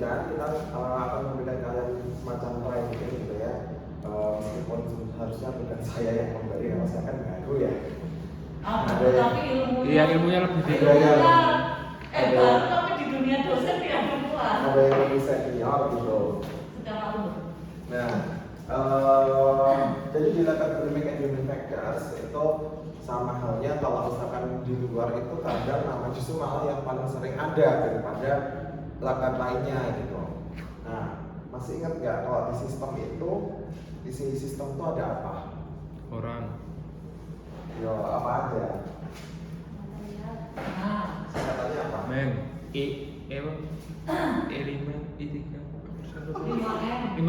kan kita akan memberikan kalian semacam training gitu ya. Meskipun harusnya bukan saya yang memberi karena saya kan baru ya. Tapi ilmunya lebih tinggi. Baru tapi di dunia dosen tidak perempuan. Ada yang lebih senior gitu. Secara umur. Nah, jadi di lab academic and human factors itu sama halnya kalau misalkan di luar itu kadang nama justru malah yang paling sering ada daripada lab lainnya gitu. Nah, masih ingat nggak kalau di sistem itu, di sistem itu ada apa? Orang. Yo, apa aja? Singkatannya apa? Men. E5, E3. 5M.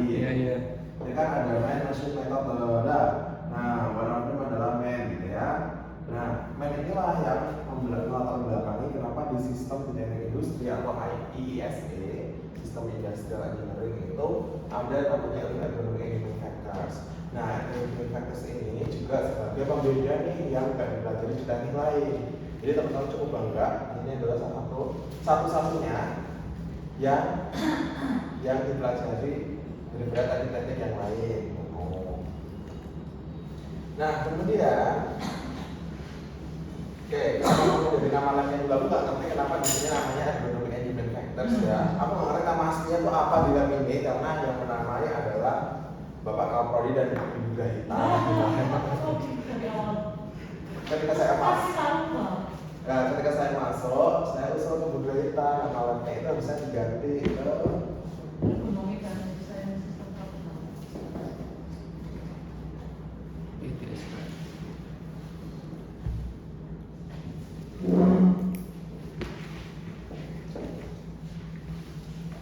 Iya. Jadi kan ada man, machine, method, bla. Nah, one of them adalah man gitu ya. Nah, man inilah yang melatar belakangi kenapa di sistem teknik industri atau IESE, sistem industrial engineering itu ada namanya ilmu ekonomi human factors. Nah, human factors ini juga sebagai pembeda nih yang nggak dipelajari di teknik lain. Jadi teman-teman cukup bangga, ini adalah satu-satunya yang dipelajari daripada teknik-teknik yang lain. Nah, kemudian kenapa kamu dari nama labnya juga lu nggak ngerti kenapa di sini namanya Agronomic and Human Factors ya? Aku nggak ngerti nama aslinya itu apa di lab ini karena yang menamai adalah Bapak Kapolri dan Ibu Gahita. Ketika saya masuk, saya usul ke Bu Gahita, nama labnya itu bisa diganti ke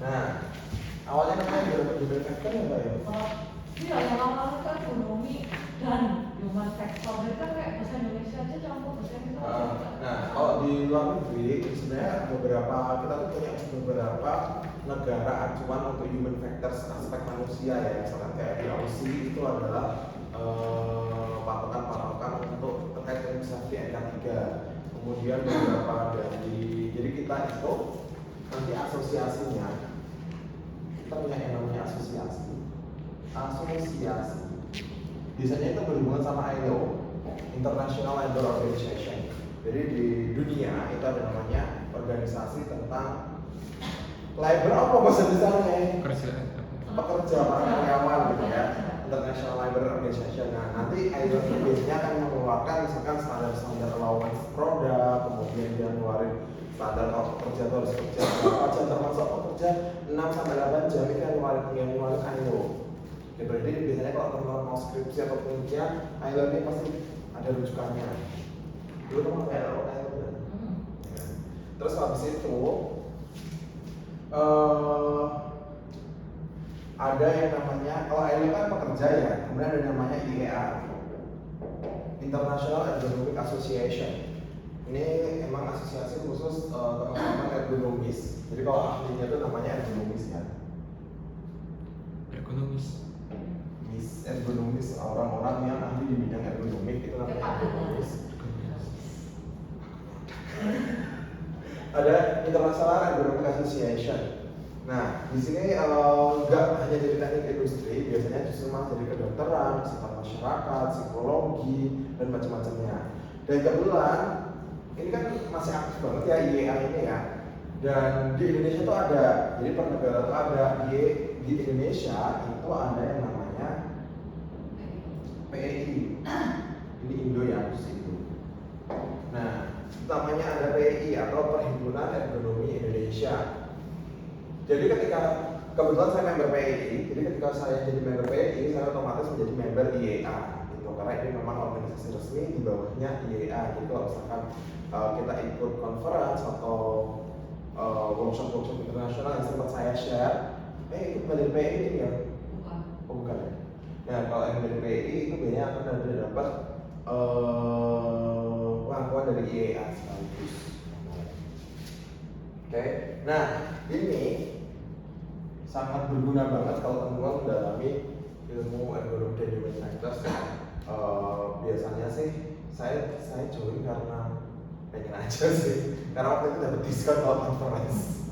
Nah, awalnya namanya human factor ya Mbak ya? Iya, yang awalnya kan ekonomi dan human factor. Mereka kayak bahasa Indonesia aja campur bahasa Indonesia. Nah, kalau di luar negeri sebenarnya kita tuh punya beberapa negara acuan untuk human factors aspek manusia ya. Misalkan kayak di Aussie itu adalah patokan untuk terkait dengan safety NK3. Kemudian beberapa jadi kita itu nanti asosiasinya kita punya yang namanya asosiasi biasanya itu berhubungan sama ILO, International Labour Organization. Jadi di dunia itu ada namanya organisasi tentang labor, apa bahasa besarnya? Pekerja, para karyawan gitu ya, International Labour Organization. Nah, nanti ILO itu biasanya akan mengeluarkan misalkan standar allowance produk, kemudian dia ngeluarin standar kalau pekerja itu harus kerja berapa jam, termasuk pekerja 6-8 jam itu yang ngeluarin ILO gitu. Jadi biasanya kalau teman-teman mau skripsi atau penelitian, ILO ini pasti ada rujukannya. Dulu teman ILO kan? Terus habis itu ada yang namanya, kalau ILO kan pekerja ya, kemudian ada yang namanya IEA, International Ergonomic Association. Ini emang asosiasi khusus teman-teman ergonomis. Jadi kalau ahlinya itu namanya ergonomis ya. Ergonomis orang-orang yang ahli di bidang ergonomik itu namanya ergonomis. Ada International Ergonomic Association. Nah, di sini nggak hanya jadi teknik industri, biasanya justru malah jadi kedokteran, psikolog masyarakat, psikologi, dan macam-macamnya. Dan kebetulan ini kan masih aktif banget ya IEA ini ya. Dan di Indonesia tuh ada, jadi per negara tuh ada di Indonesia itu ada yang namanya PEI. Ini Indo ya, itu. Nah, namanya ada PEI atau Perhimpunan Ergonomi Indonesia. Jadi kebetulan saya member PEI, jadi ketika saya jadi member PEI, saya otomatis menjadi member IEA gitu. Karena ini memang organisasi resmi di bawahnya IEA gitu. Misalkan kita ikut conference atau workshop internasional yang sempat saya share, ikut dari PEI ya? Bukan ya? Nah, kalau yang dari PEI itu biasanya akan ada dapat pengakuan dari IEA sekaligus. Oke, nah ini sangat berguna banget kalau teman-teman mendalami ilmu ergonomi dan human factors. Biasanya sih saya join karena pengen aja sih, karena waktu itu dapat diskon kalau conference.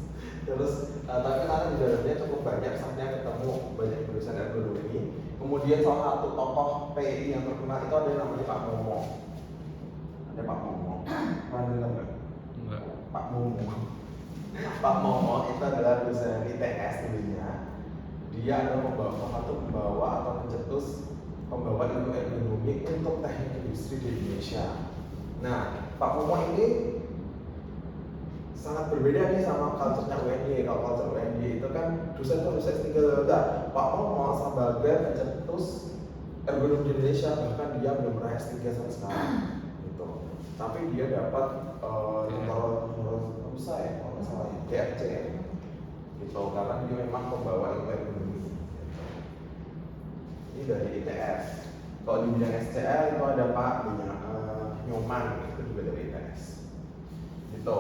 Terus tapi karena di dalamnya cukup banyak, saya ketemu banyak tulisan ergonomi. Kemudian salah satu tokoh PI yang terkenal itu ada yang namanya Pak Momo. Ada Pak Momo. Pernah dengar nggak? Enggak. Pak Momo. Pak Momo itu adalah dosen ITS dulunya. Dia adalah pembawa atau pencetus pembawa ilmu ergonomi untuk teknik industri di Indonesia. Nah, Pak Momo ini sangat berbeda nih sama culture-nya UNY. Kalau culture UNY itu kan dosen tuh dosen tinggal udah. Pak Momo sebagai pencetus ergonomi di Indonesia, bahkan dia belum meraih S3 sampai sekarang gitu. Tapi dia dapat nomor besar ya, kalau nggak salah ya, DRC gitu, karena dia memang pembawa ilmu ergonomi. Ini dari ITS. Kalau di bidang SCL itu ada Pak Nyoman, itu juga dari ITS gitu.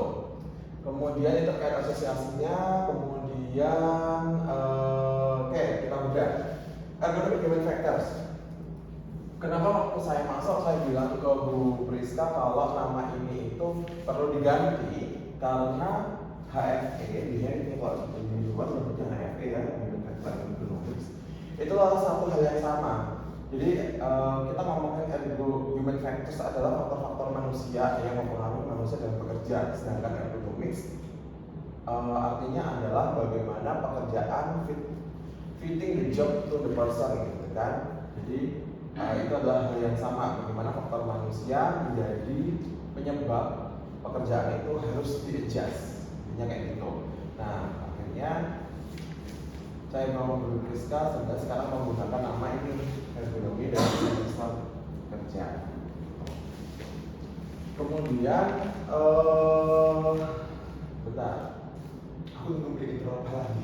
Kemudian ini terkait asosiasinya, kemudian oke, kita bedah ergonomic human factors. Kenapa waktu saya masuk saya bilang ke Bu Priska kalau nama ini itu perlu diganti karena HFE, dia ini kalau di luar sebutnya HFE ya, human factor ergonomics. Itu adalah satu hal yang sama. Jadi kita ngomongin human factors adalah faktor-faktor manusia yang mempengaruhi manusia dalam bekerja, sedangkan ergonomics artinya adalah bagaimana pekerjaan fitting the job to the person, gitu kan? Jadi itu adalah hal yang sama, bagaimana faktor manusia menjadi penyebab pekerjaan itu harus di-adjust, intinya kayak gitu. Nah, akhirnya saya mau Bu Priska sekarang menggunakan nama ini ergonomi dan sistem kerja. Kemudian bentar, aku memberi intro apa lagi?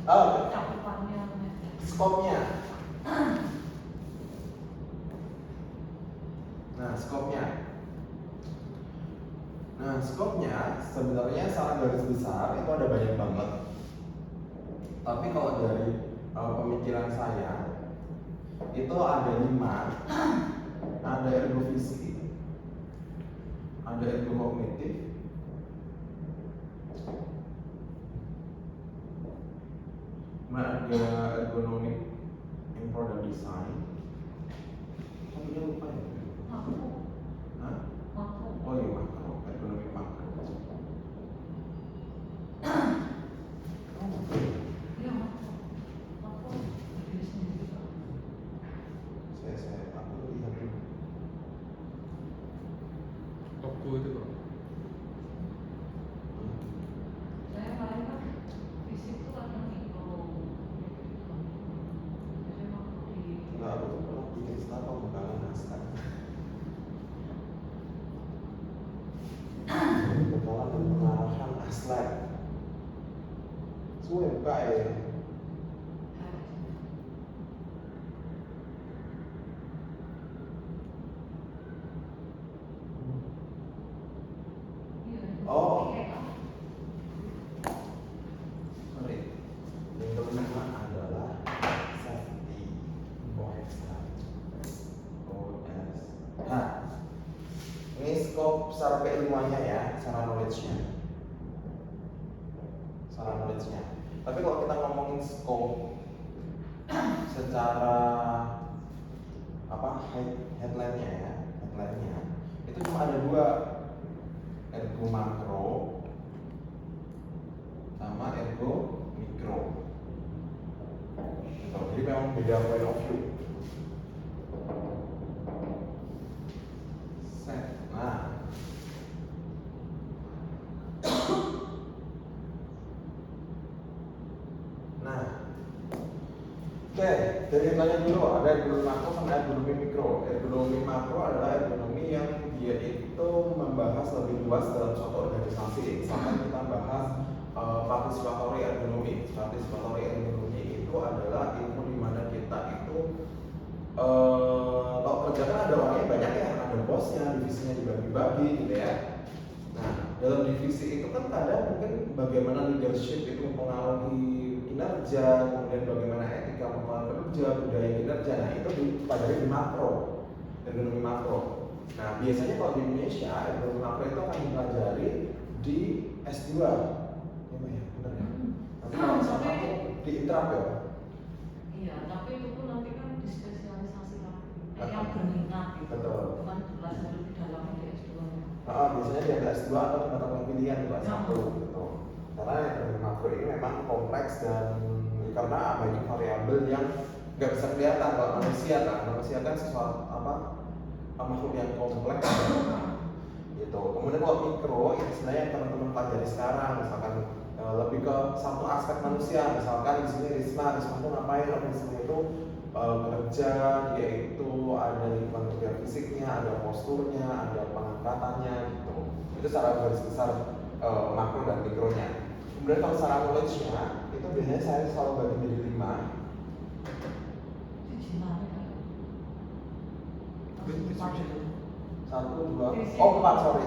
Cakupannya. Skopnya. Nah, skopnya. Nah, skopnya sebenarnya secara garis besar itu ada banyak banget. Tapi kalau dari pemikiran saya itu ada 5. Ada ergofisik, ada ergokognitif, ada ergonomic in product design. Kamu lupa ya? Makro. Hah? Makro. Oh iya, makro, ergonomic makro. Iya makro. Makro. Diri sendiri. Aku lihat dulu. Toko itu kok. Saya paling kan fisik tuh karena mikro. Jadi makro di. Enggak, aku tuh pernah bikin start pembukaan naskah. Pembekalan dan pengarahan aslab. Semua yang buka ya. Oh, sorry. Yang kelima adalah safety OSH. Ini skop secara keilmuannya ya, secara knowledge-nya. Tapi kalau kita ngomongin skop secara headline-nya ya, itu cuma ada 2. Ergo makro sama ergo mikro. Jadi memang beda point of view. Oke, dari tanya dulu ada ergonomi makro sama ergonomi mikro. Ergonomi makro adalah ergonomi yang dia itu membahas lebih luas dalam suatu organisasi. Misalkan kita bahas participatory ergonomi. Participatory ergonomi itu adalah ilmu di mana kita itu kalau kerja kan ada orangnya banyak ya, ada bosnya, divisinya dibagi-bagi gitu ya. Nah, dalam divisi itu kan kadang mungkin bagaimana leadership itu mempengaruhi kinerja, kemudian bagaimana etika mempengaruhi kerja, budaya kinerja. Nah, itu dipelajari di makro, ergonomi makro. Nah, biasanya kalau di Indonesia ergonomi makro itu akan dipelajari di S2 ya Mbak ya, benar ya. Nanti kalau misalkan aku di intrap ya. Iya, tapi itu pun nanti kan dispesialisasi lagi. Yang berminat gitu. Betul. Bukan belajar lebih dalam di S2. Biasanya di S2 atau di mata kuliah pilihan di kelas 1 gitu. Karena ekonomi makro ini memang kompleks dan karena banyak variabel yang nggak bisa kelihatan. Kalau manusia kan sesuatu makhluk yang kompleks gitu. Kemudian kalau mikro itu sebenarnya yang teman-teman pelajari sekarang, misalkan lebih ke satu aspek manusia. Misalkan di sini Risma itu ngapain? Risma itu kerja, dia itu ada lingkungan kerja fisiknya, ada posturnya, ada pengangkatannya gitu. Itu secara garis besar makro dan mikronya. Kemudian kalau secara knowledge-nya itu biasanya saya selalu bagi jadi 5. Satu, dua, empat, sorry.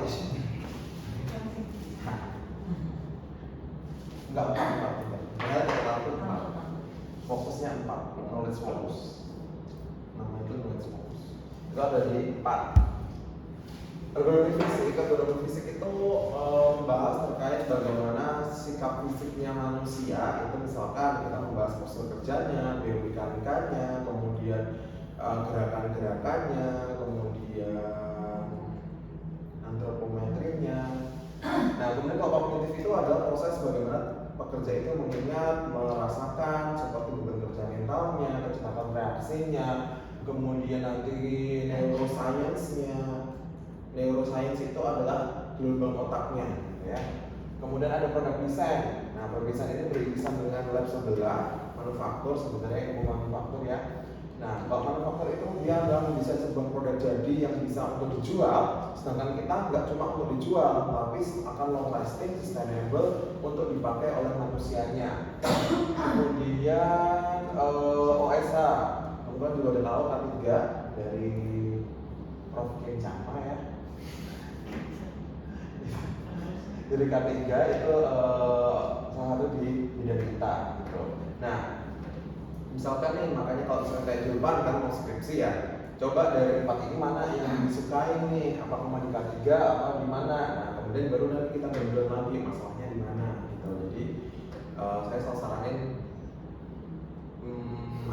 Enggak, empat. Ya, terlalu 4. Fokusnya 4, knowledge focus. Namanya itu knowledge focus. Itu ada di 4. Ergonomi fisik itu membahas terkait bagaimana sikap fisiknya manusia. Itu misalkan kita membahas postur kerjanya, biomekanikanya, kemudian gerakan-gerakannya, kemudian antropometrinya. Nah, kemudian kalau kognitif itu adalah proses bagaimana pekerja itu mengingat, merasakan seperti beban kerja mentalnya, kecepatan reaksinya, kemudian nanti neuroscience-nya. Neuroscience itu adalah gelombang otaknya, ya. Kemudian ada product design. Nah, product design ini beririsan dengan lab sebelah, manufaktur sebenarnya ilmu manufaktur ya. Nah, kalau manufaktur itu dia adalah mendesain sebuah produk jadi yang bisa untuk dijual, sedangkan kita nggak cuma untuk dijual, tapi akan long lasting, sustainable untuk dipakai oleh manusianya. Kemudian OSH, teman-teman juga udah tahu K3 dari Prof. Kencama ya. Jadi K3 itu salah satu di bidang kita gitu. Nah, misalkan nih, makanya kalau misalkan kayak Julpan kan mau skripsi ya, coba dari 4 ini mana yang disukai nih, apakah mau di K3 apa di mana. Nah, kemudian baru nanti kita ngobrol lagi masalahnya di mana gitu. Jadi saya selalu saranin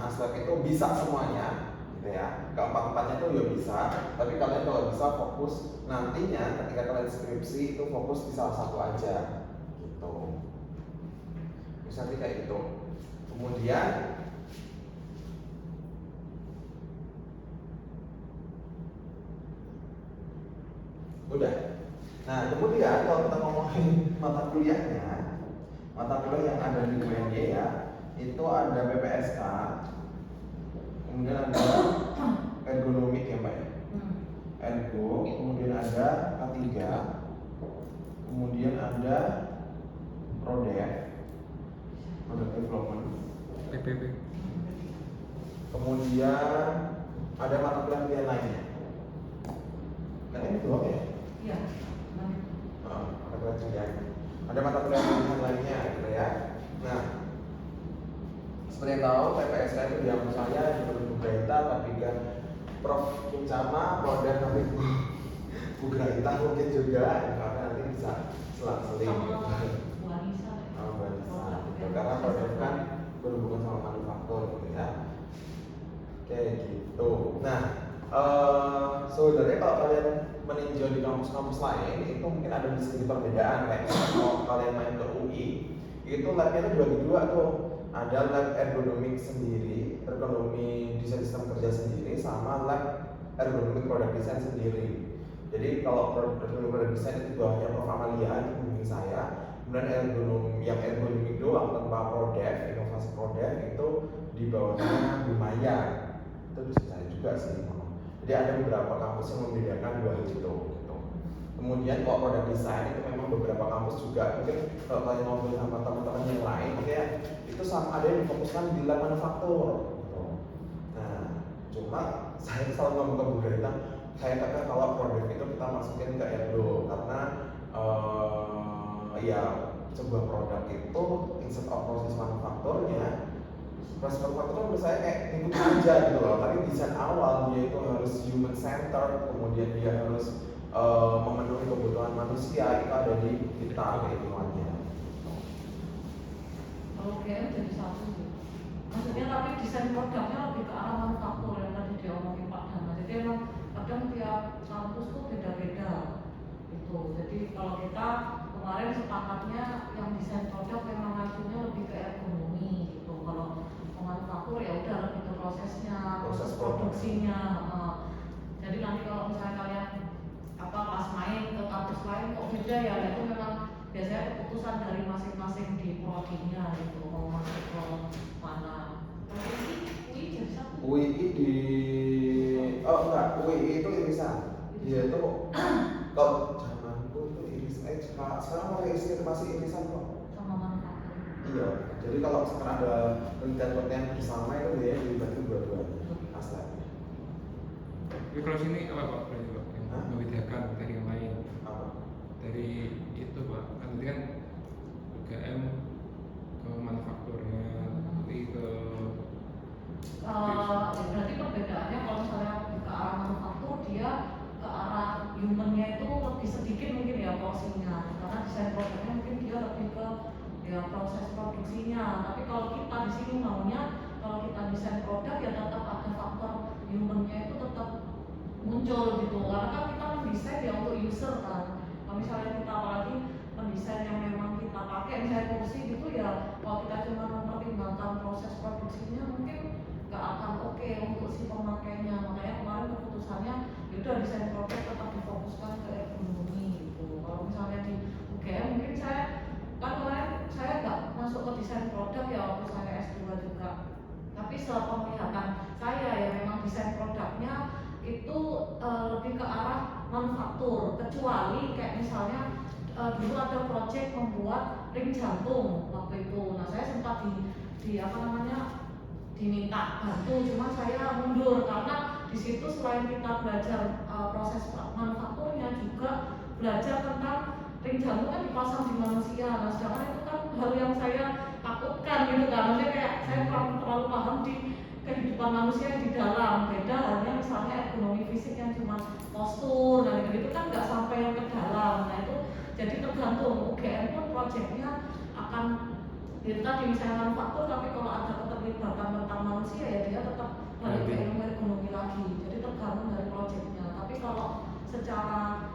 aspek itu bisa semuanya gitu ya. Keempat-empatnya tuh ya bisa, tapi kalian kalau bisa fokus nantinya ketika kalian skripsi itu fokus di salah satu aja gitu. Misalnya kayak gitu. Kemudian udah. Nah, kemudian kalau kita ngomongin mata kuliahnya, mata kuliah yang ada di UNY ya, itu ada BPSK, kemudian ada ergonomik ya Mbak ya, ergo, kemudian ada K3, kemudian ada Product Development, PPP. kemudian ada mata kuliah pilihan lainnya. Nah, ini doang ya? Iya. Mata kuliah pilihan. Ada mata kuliah pilihan lainnya gitu ya. Nah, seperti yang tahu PPSK itu di kampus saya di Bu Graita, tapi kan Prof. Kencama, Prof. tapi Bu Graita mungkin juga, karena nanti bisa selang-seling. Bu Anissa. Gitu. Karena Prof. kan berhubungan sama manufaktur gitu ya. Kayak gitu. Nah, sebenarnya kalau kalian meninjau di kampus-kampus lain itu mungkin ada sedikit perbedaan. Kayak kalau kalian main ke UI itu labnya itu dibagi dua tuh. Ada lab ergonomik sendiri, ergonomi desain sistem kerja sendiri, sama lab ergonomik product design sendiri. Jadi kalau ergonomi product design itu bawahnya Prof. Amalia, itu bimbing saya. Kemudian ergonomi yang ergonomik doang tanpa product, inovasi product itu di bawahnya Bumaya. Itu bisa saya juga sih. Jadi ada beberapa kampus yang membedakan dua hal itu gitu. Kemudian kalau product design itu memang beberapa kampus juga, mungkin kalau kalian ngobrol sama teman-teman yang lain kayak itu sama ada yang difokuskan di lab manufaktur gitu. Nah, cuma saya selalu ngomong ke Bu Graita, saya kata kalau produk itu kita masukin ke ergo karena ya sebuah produk itu instead of proses manufakturnya, proses manufaktur menurut saya kayak ngikut aja gitu loh. Tapi desain awal dia itu harus human centered, kemudian dia harus memenuhi kebutuhan manusia itu ada di kita keilmuannya. Kalau UGM jadi satu sih. Maksudnya tapi desain produknya lebih ke arah manufaktur yang tadi diomongin Pak Dana. Jadi emang kadang tiap kampus tuh beda-beda itu. Jadi kalau kita kemarin sepakatnya yang desain produk memang ngajunya lebih ke ergonomi gitu. Kalau manufaktur ya udah lebih ke prosesnya, proses produksinya. Jadi nanti kalau misalnya kalian pas main ke kampus lain kok beda ya, itu memang biasanya keputusan dari masing-masing di prodinya gitu, mau masuk ke mana. UI jadi satu. UI di UI itu irisan. Dia itu kalau zamanku itu irisan. Sekarang masih irisan kok. Sama manufaktur. Iya. Jadi kalau sekarang ada penelitian bersama itu dia dibagi dua-duanya. Asal. Tapi kalau sini apa Pak? Berarti Pak yang membedakan dari yang lain. Apa? Dari itu Pak, kan tadi kan UGM ke manufakturnya, nanti ke berarti perbedaannya kalau misalnya ke arah manufaktur dia ke arah humannya itu lebih sedikit mungkin ya porsinya, karena desain produknya mungkin dia lebih ke ya proses produksinya. Tapi kalau kita di sini maunya kalau kita desain produk ya tetap ada faktor humannya itu tetap muncul gitu, karena kan kita mendesain ya untuk user kan. Kalau misalnya kita apalagi mendesain yang memang kita pakai misalnya kursi gitu ya, kalau kita cuma mempertimbangkan proses produksinya mungkin nggak akan oke untuk si pemakainya. Makanya kemarin keputusannya yaudah desain produk tetap difokuskan ke ekonomi gitu. Kalau misalnya di UGM mungkin saya kan kemarin saya nggak masuk ke desain produk ya waktu saya S2 juga, tapi sepenglihatan saya ya memang desain produknya itu lebih ke arah manufaktur, kecuali kayak misalnya dulu ada proyek membuat ring jantung waktu itu. Nah saya sempat diminta bantu, cuma saya mundur karena di situ selain kita belajar proses manufakturnya juga belajar tentang ring jantung kan dipasang di manusia. Nah sedangkan itu kan hal yang saya takutkan gitu kan, maksudnya kayak saya kurang terlalu paham di kehidupan manusia yang di dalam. Beda halnya misalnya ekonomi fisik yang cuma postur, nah itu kan nggak sampai yang ke dalam. Nah itu jadi tergantung UGM pun proyeknya akan itu tadi misalnya manufaktur, tapi kalau ada keterlibatan tentang manusia ya dia tetap balik ke ilmu ekonomi lagi. Jadi tergantung dari proyeknya. Tapi kalau secara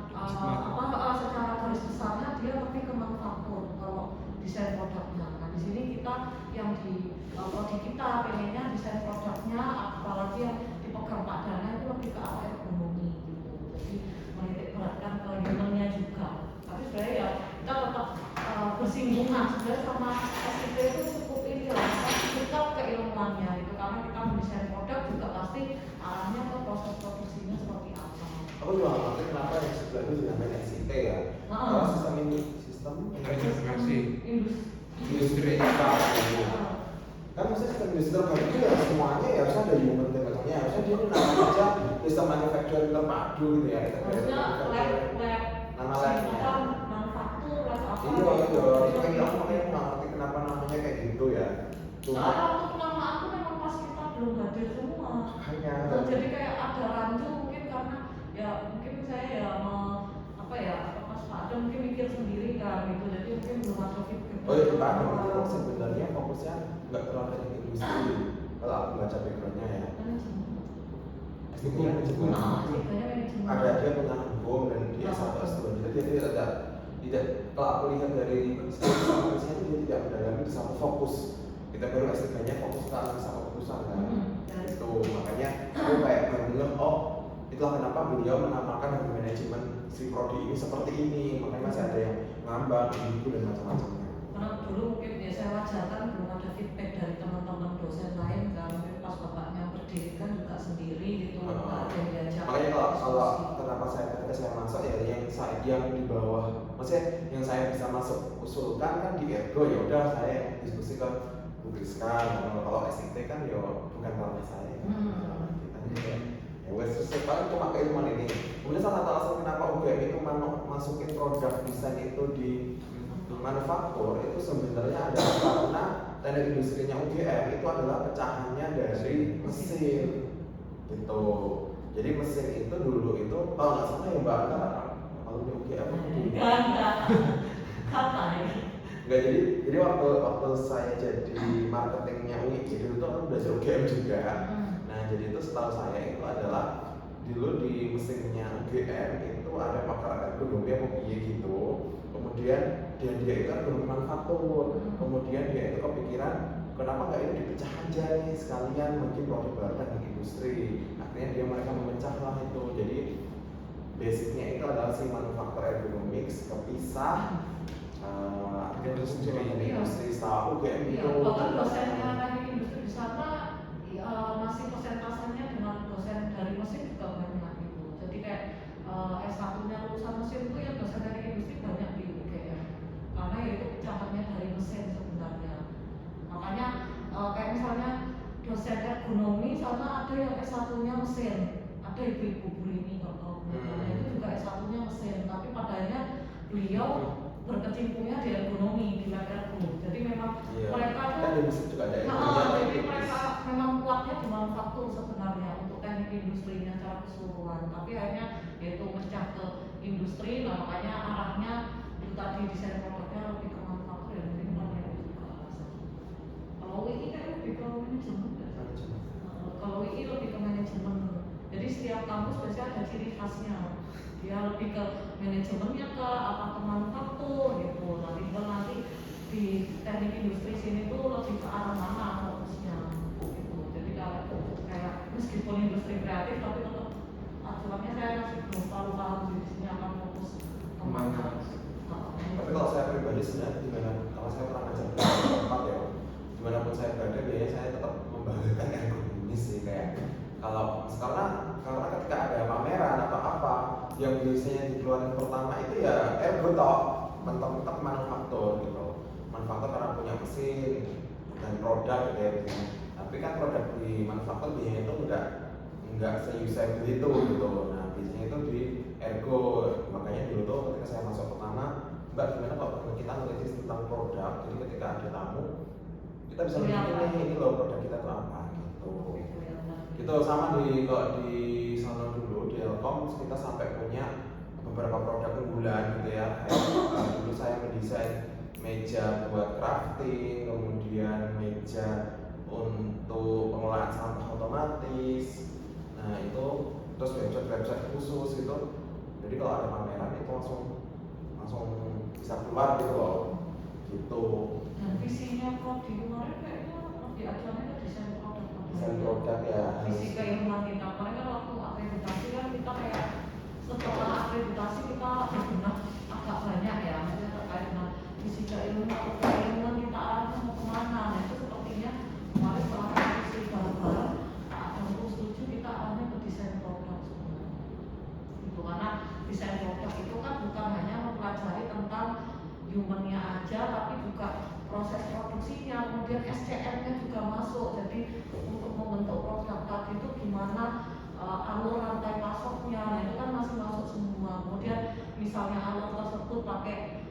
secara garis besarnya dia lebih ke manufaktur kalau desain produknya. Nah di sini kita yang di prodi kita pengennya desain produknya, apalagi yang dipegang Pak Dana itu lebih ke arah ekonomi gitu. Jadi menitik beratkan ke humannya juga. Tapi sebenarnya ya kita tetap bersinggungan sebenarnya sama SIP itu cukup ini lah, kita keilmuannya itu karena kita mendesain produk juga pasti arahnya ke proses produksinya seperti apa. Aku juga ngerti kenapa yang sebelah itu dinamain SIP ya. Karena sistem integrasi industri kan maksudnya sistem industri terpadu itu ya semuanya ya harusnya ada human factornya, harusnya dia namanya aja sistem manufacturing terpadu gitu ya. Harusnya lab nama labnya manufaktur atau apa iya kayak aku makanya nggak ngerti kenapa namanya kayak gitu ya. Soalnya waktu penamaan tuh memang pas kita belum hadir semua. Hanya Nah, jadi kayak ada rancu mungkin karena ya mungkin saya ya pas Pak Adam mungkin mikir sendiri kan gitu, jadi mungkin belum ada feedback. oh iya Pak Adam itu sebenarnya fokusnya nggak terlalu ke industri kalau aku baca backgroundnya ya. Manajemen. Manajemen. Ada dia punya hukum dan dia satu S2, jadi dia tidak kalau aku lihat dari fokusnya itu dia tidak mendalami di satu fokus. Kita baru S3-nya fokus ke analisa keputusan kan. Itu makanya aku kayak benar itulah kenapa beliau menamakan manajemen si prodi ini seperti ini. Makanya masih ada yang ngambang gitu dan macam-macamnya. Karena dulu mungkin ya saya wajarkan belum ada feedback dari teman-teman dosen lain kan, mungkin pas bapaknya berdirikan juga sendiri gitu, ada yang diajak. Makanya kalau kenapa ketika saya masuk ya yang di bawah, maksudnya yang saya bisa masuk usulkan kan di ergo ya udah saya diskusi ke publiskan. Kalau SIT kan ya bukan ranah saya. Ya wes paling cuma keilmuan ini. Kemudian salah satu alasan kenapa UGM itu masukin produk desain itu di manufaktur itu sebenarnya adalah karena teknik industrinya UGM itu adalah pecahannya dari mesin gitu. Jadi mesin itu dulu itu kalau nggak salah yang bakar alumni UGM enggak santai. Enggak, jadi waktu saya jadi marketingnya UI, jadi itu aku belajar UGM juga. Nah jadi itu setahu saya itu adalah dulu di mesinnya UGM itu ada pakar ergonomi apa piye gitu. Kemudian dia itu ergonomi manufaktur. Kemudian dia itu kepikiran kenapa nggak ini dipecah aja nih sekalian mungkin produk baru teknik industri. Akhirnya mereka memecah lah itu. Jadi basicnya itu adalah si manufaktur ergonomics kepisah industri setahu UGM Iya, itu. bahkan dosennya teknik industri di sana masih persentasenya dengan dosen dari mesin juga banyak gitu. Jadi kayak S1-nya lulusan mesin itu yang dosen teknik industri banyak di UGM karena ya itu pecahannya dari mesin sebenarnya. Makanya kayak misalnya dosen ergonomi sana ada yang S1-nya mesin, ada ibu-ibu guru ini kalau itu juga S1-nya mesin, tapi padanya beliau berkecimpungnya di ergonomi, di lab ergo. Jadi memang mereka itu jadi mereka memang kuatnya di manufaktur sebenarnya untuk teknik industrinya secara keseluruhan. Tapi akhirnya yaitu pecah ke industri, nah makanya arahnya itu tadi desain produknya lebih ke manufaktur ya mungkin banyak juga alasannya. Kalau UI kan lebih ke manajemen kan? Kalau UI lebih ke manajemen. Jadi setiap kampus biasanya ada ciri khasnya. Dia lebih ke manajemennya ke apa ke manufaktur gitu. Nanti di teknik industri sini tuh lebih ke arah mana fokusnya gitu. Jadi kalau kayak meskipun industri kreatif tapi tetap acuannya saya masih belum terlalu paham di sini akan fokus kemana. Tapi kalau saya pribadi sebenarnya gimana? Kalau saya pernah ngajar di tempat ya, dimanapun saya berada biasanya saya tetap membanggakan ergonomi sih kayak karena ketika ada pameran atau apa yang biasanya dikeluarin pertama itu ya ergo toh mentok-mentok manufaktur gitu. Manufaktur karena punya mesin dan produk gitu ya biasanya. Tapi kan produk di manufaktur biasanya itu enggak se-usable itu gitu. Nah biasanya itu di ergo. Makanya dulu tuh ketika saya masuk pertama, Mbak gimana kok kita ngelis tentang produk, jadi ketika ada tamu kita bisa nunjukin ini loh produk kita tuh apa gitu. Gitu sama kalau di sana dulu di Telkom kita sampai punya beberapa produk unggulan gitu ya. Dulu saya mendesain meja buat crafting, kemudian meja untuk pengelolaan sampah otomatis. Nah itu terus website khusus gitu. Jadi kalau ada pameran itu langsung bisa keluar gitu loh. Gitu. Dan visinya Prodi kemarin kayaknya lebih acuannya ke desain produk ya. Visi keilmuan kita kemarin kan waktu akreditasi kan kita kayak setelah akreditasi kita berbenah agak banyak ya, maksudnya terkait dengan visi keilmuan kita arahnya mau kemana. Nah itu sepertinya kemarin setelah visi bareng ada setuju kita arahnya ke desain produk sebenarnya. Itu karena desain produk itu kan bukan hanya mempelajari tentang humannya aja, tapi juga proses produksinya, kemudian SCM-nya juga masuk. Jadi untuk membentuk produk tadi itu gimana alur rantai pasoknya, nah itu kan masih masuk semua. Kemudian misalnya alur tersebut pakai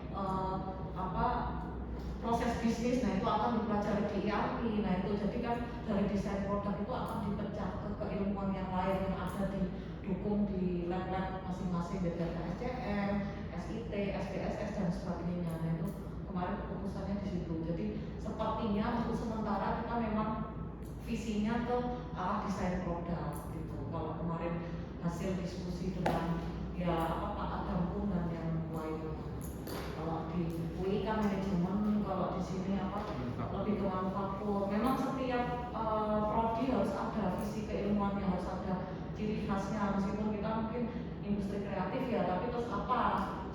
proses bisnis, nah itu akan dipelajari di ERP. Nah itu jadi kan dari desain produk itu akan dipecah ke keilmuan yang lain yang ada didukung di lab-lab masing-masing, jadi ada SCM, SIT, SPSS dan sebagainya. Nah itu kemarin keputusannya di situ. Jadi sepertinya untuk sementara kita memang visinya ke arah desain produk gitu. Kalau kemarin hasil diskusi dengan Pak Adam pun dan yang lain. Kalau di UI kan manajemen, kalau di sini lebih ke manufaktur. Memang setiap prodi harus ada visi keilmuannya, harus ada ciri khasnya. Meskipun kita mungkin industri kreatif ya, tapi terus apa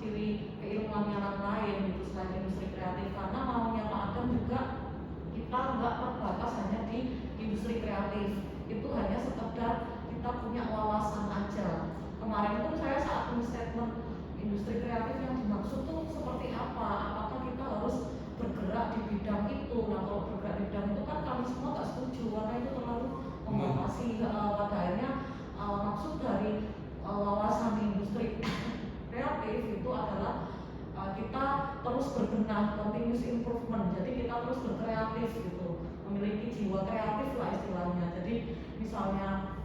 ciri keilmuannya yang lain gitu selain industri kreatif. Karena maunya Pak Adam juga kita nggak terbatas hanya di industri kreatif. Itu hanya sekedar kita punya wawasan aja. Kemarin pun saya saat tulis statement industri kreatif yang dimaksud tuh seperti apa? Apakah kita harus bergerak di bidang itu? Nah kalau bergerak di bidang itu kan kami semua nggak setuju karena itu terlalu membatasi. Pada akhirnya maksud dari wawasan industri kreatif itu adalah kita terus berbenah, continuous improvement. Jadi kita terus berkreatif gitu, memiliki jiwa kreatif lah istilahnya. Jadi misalnya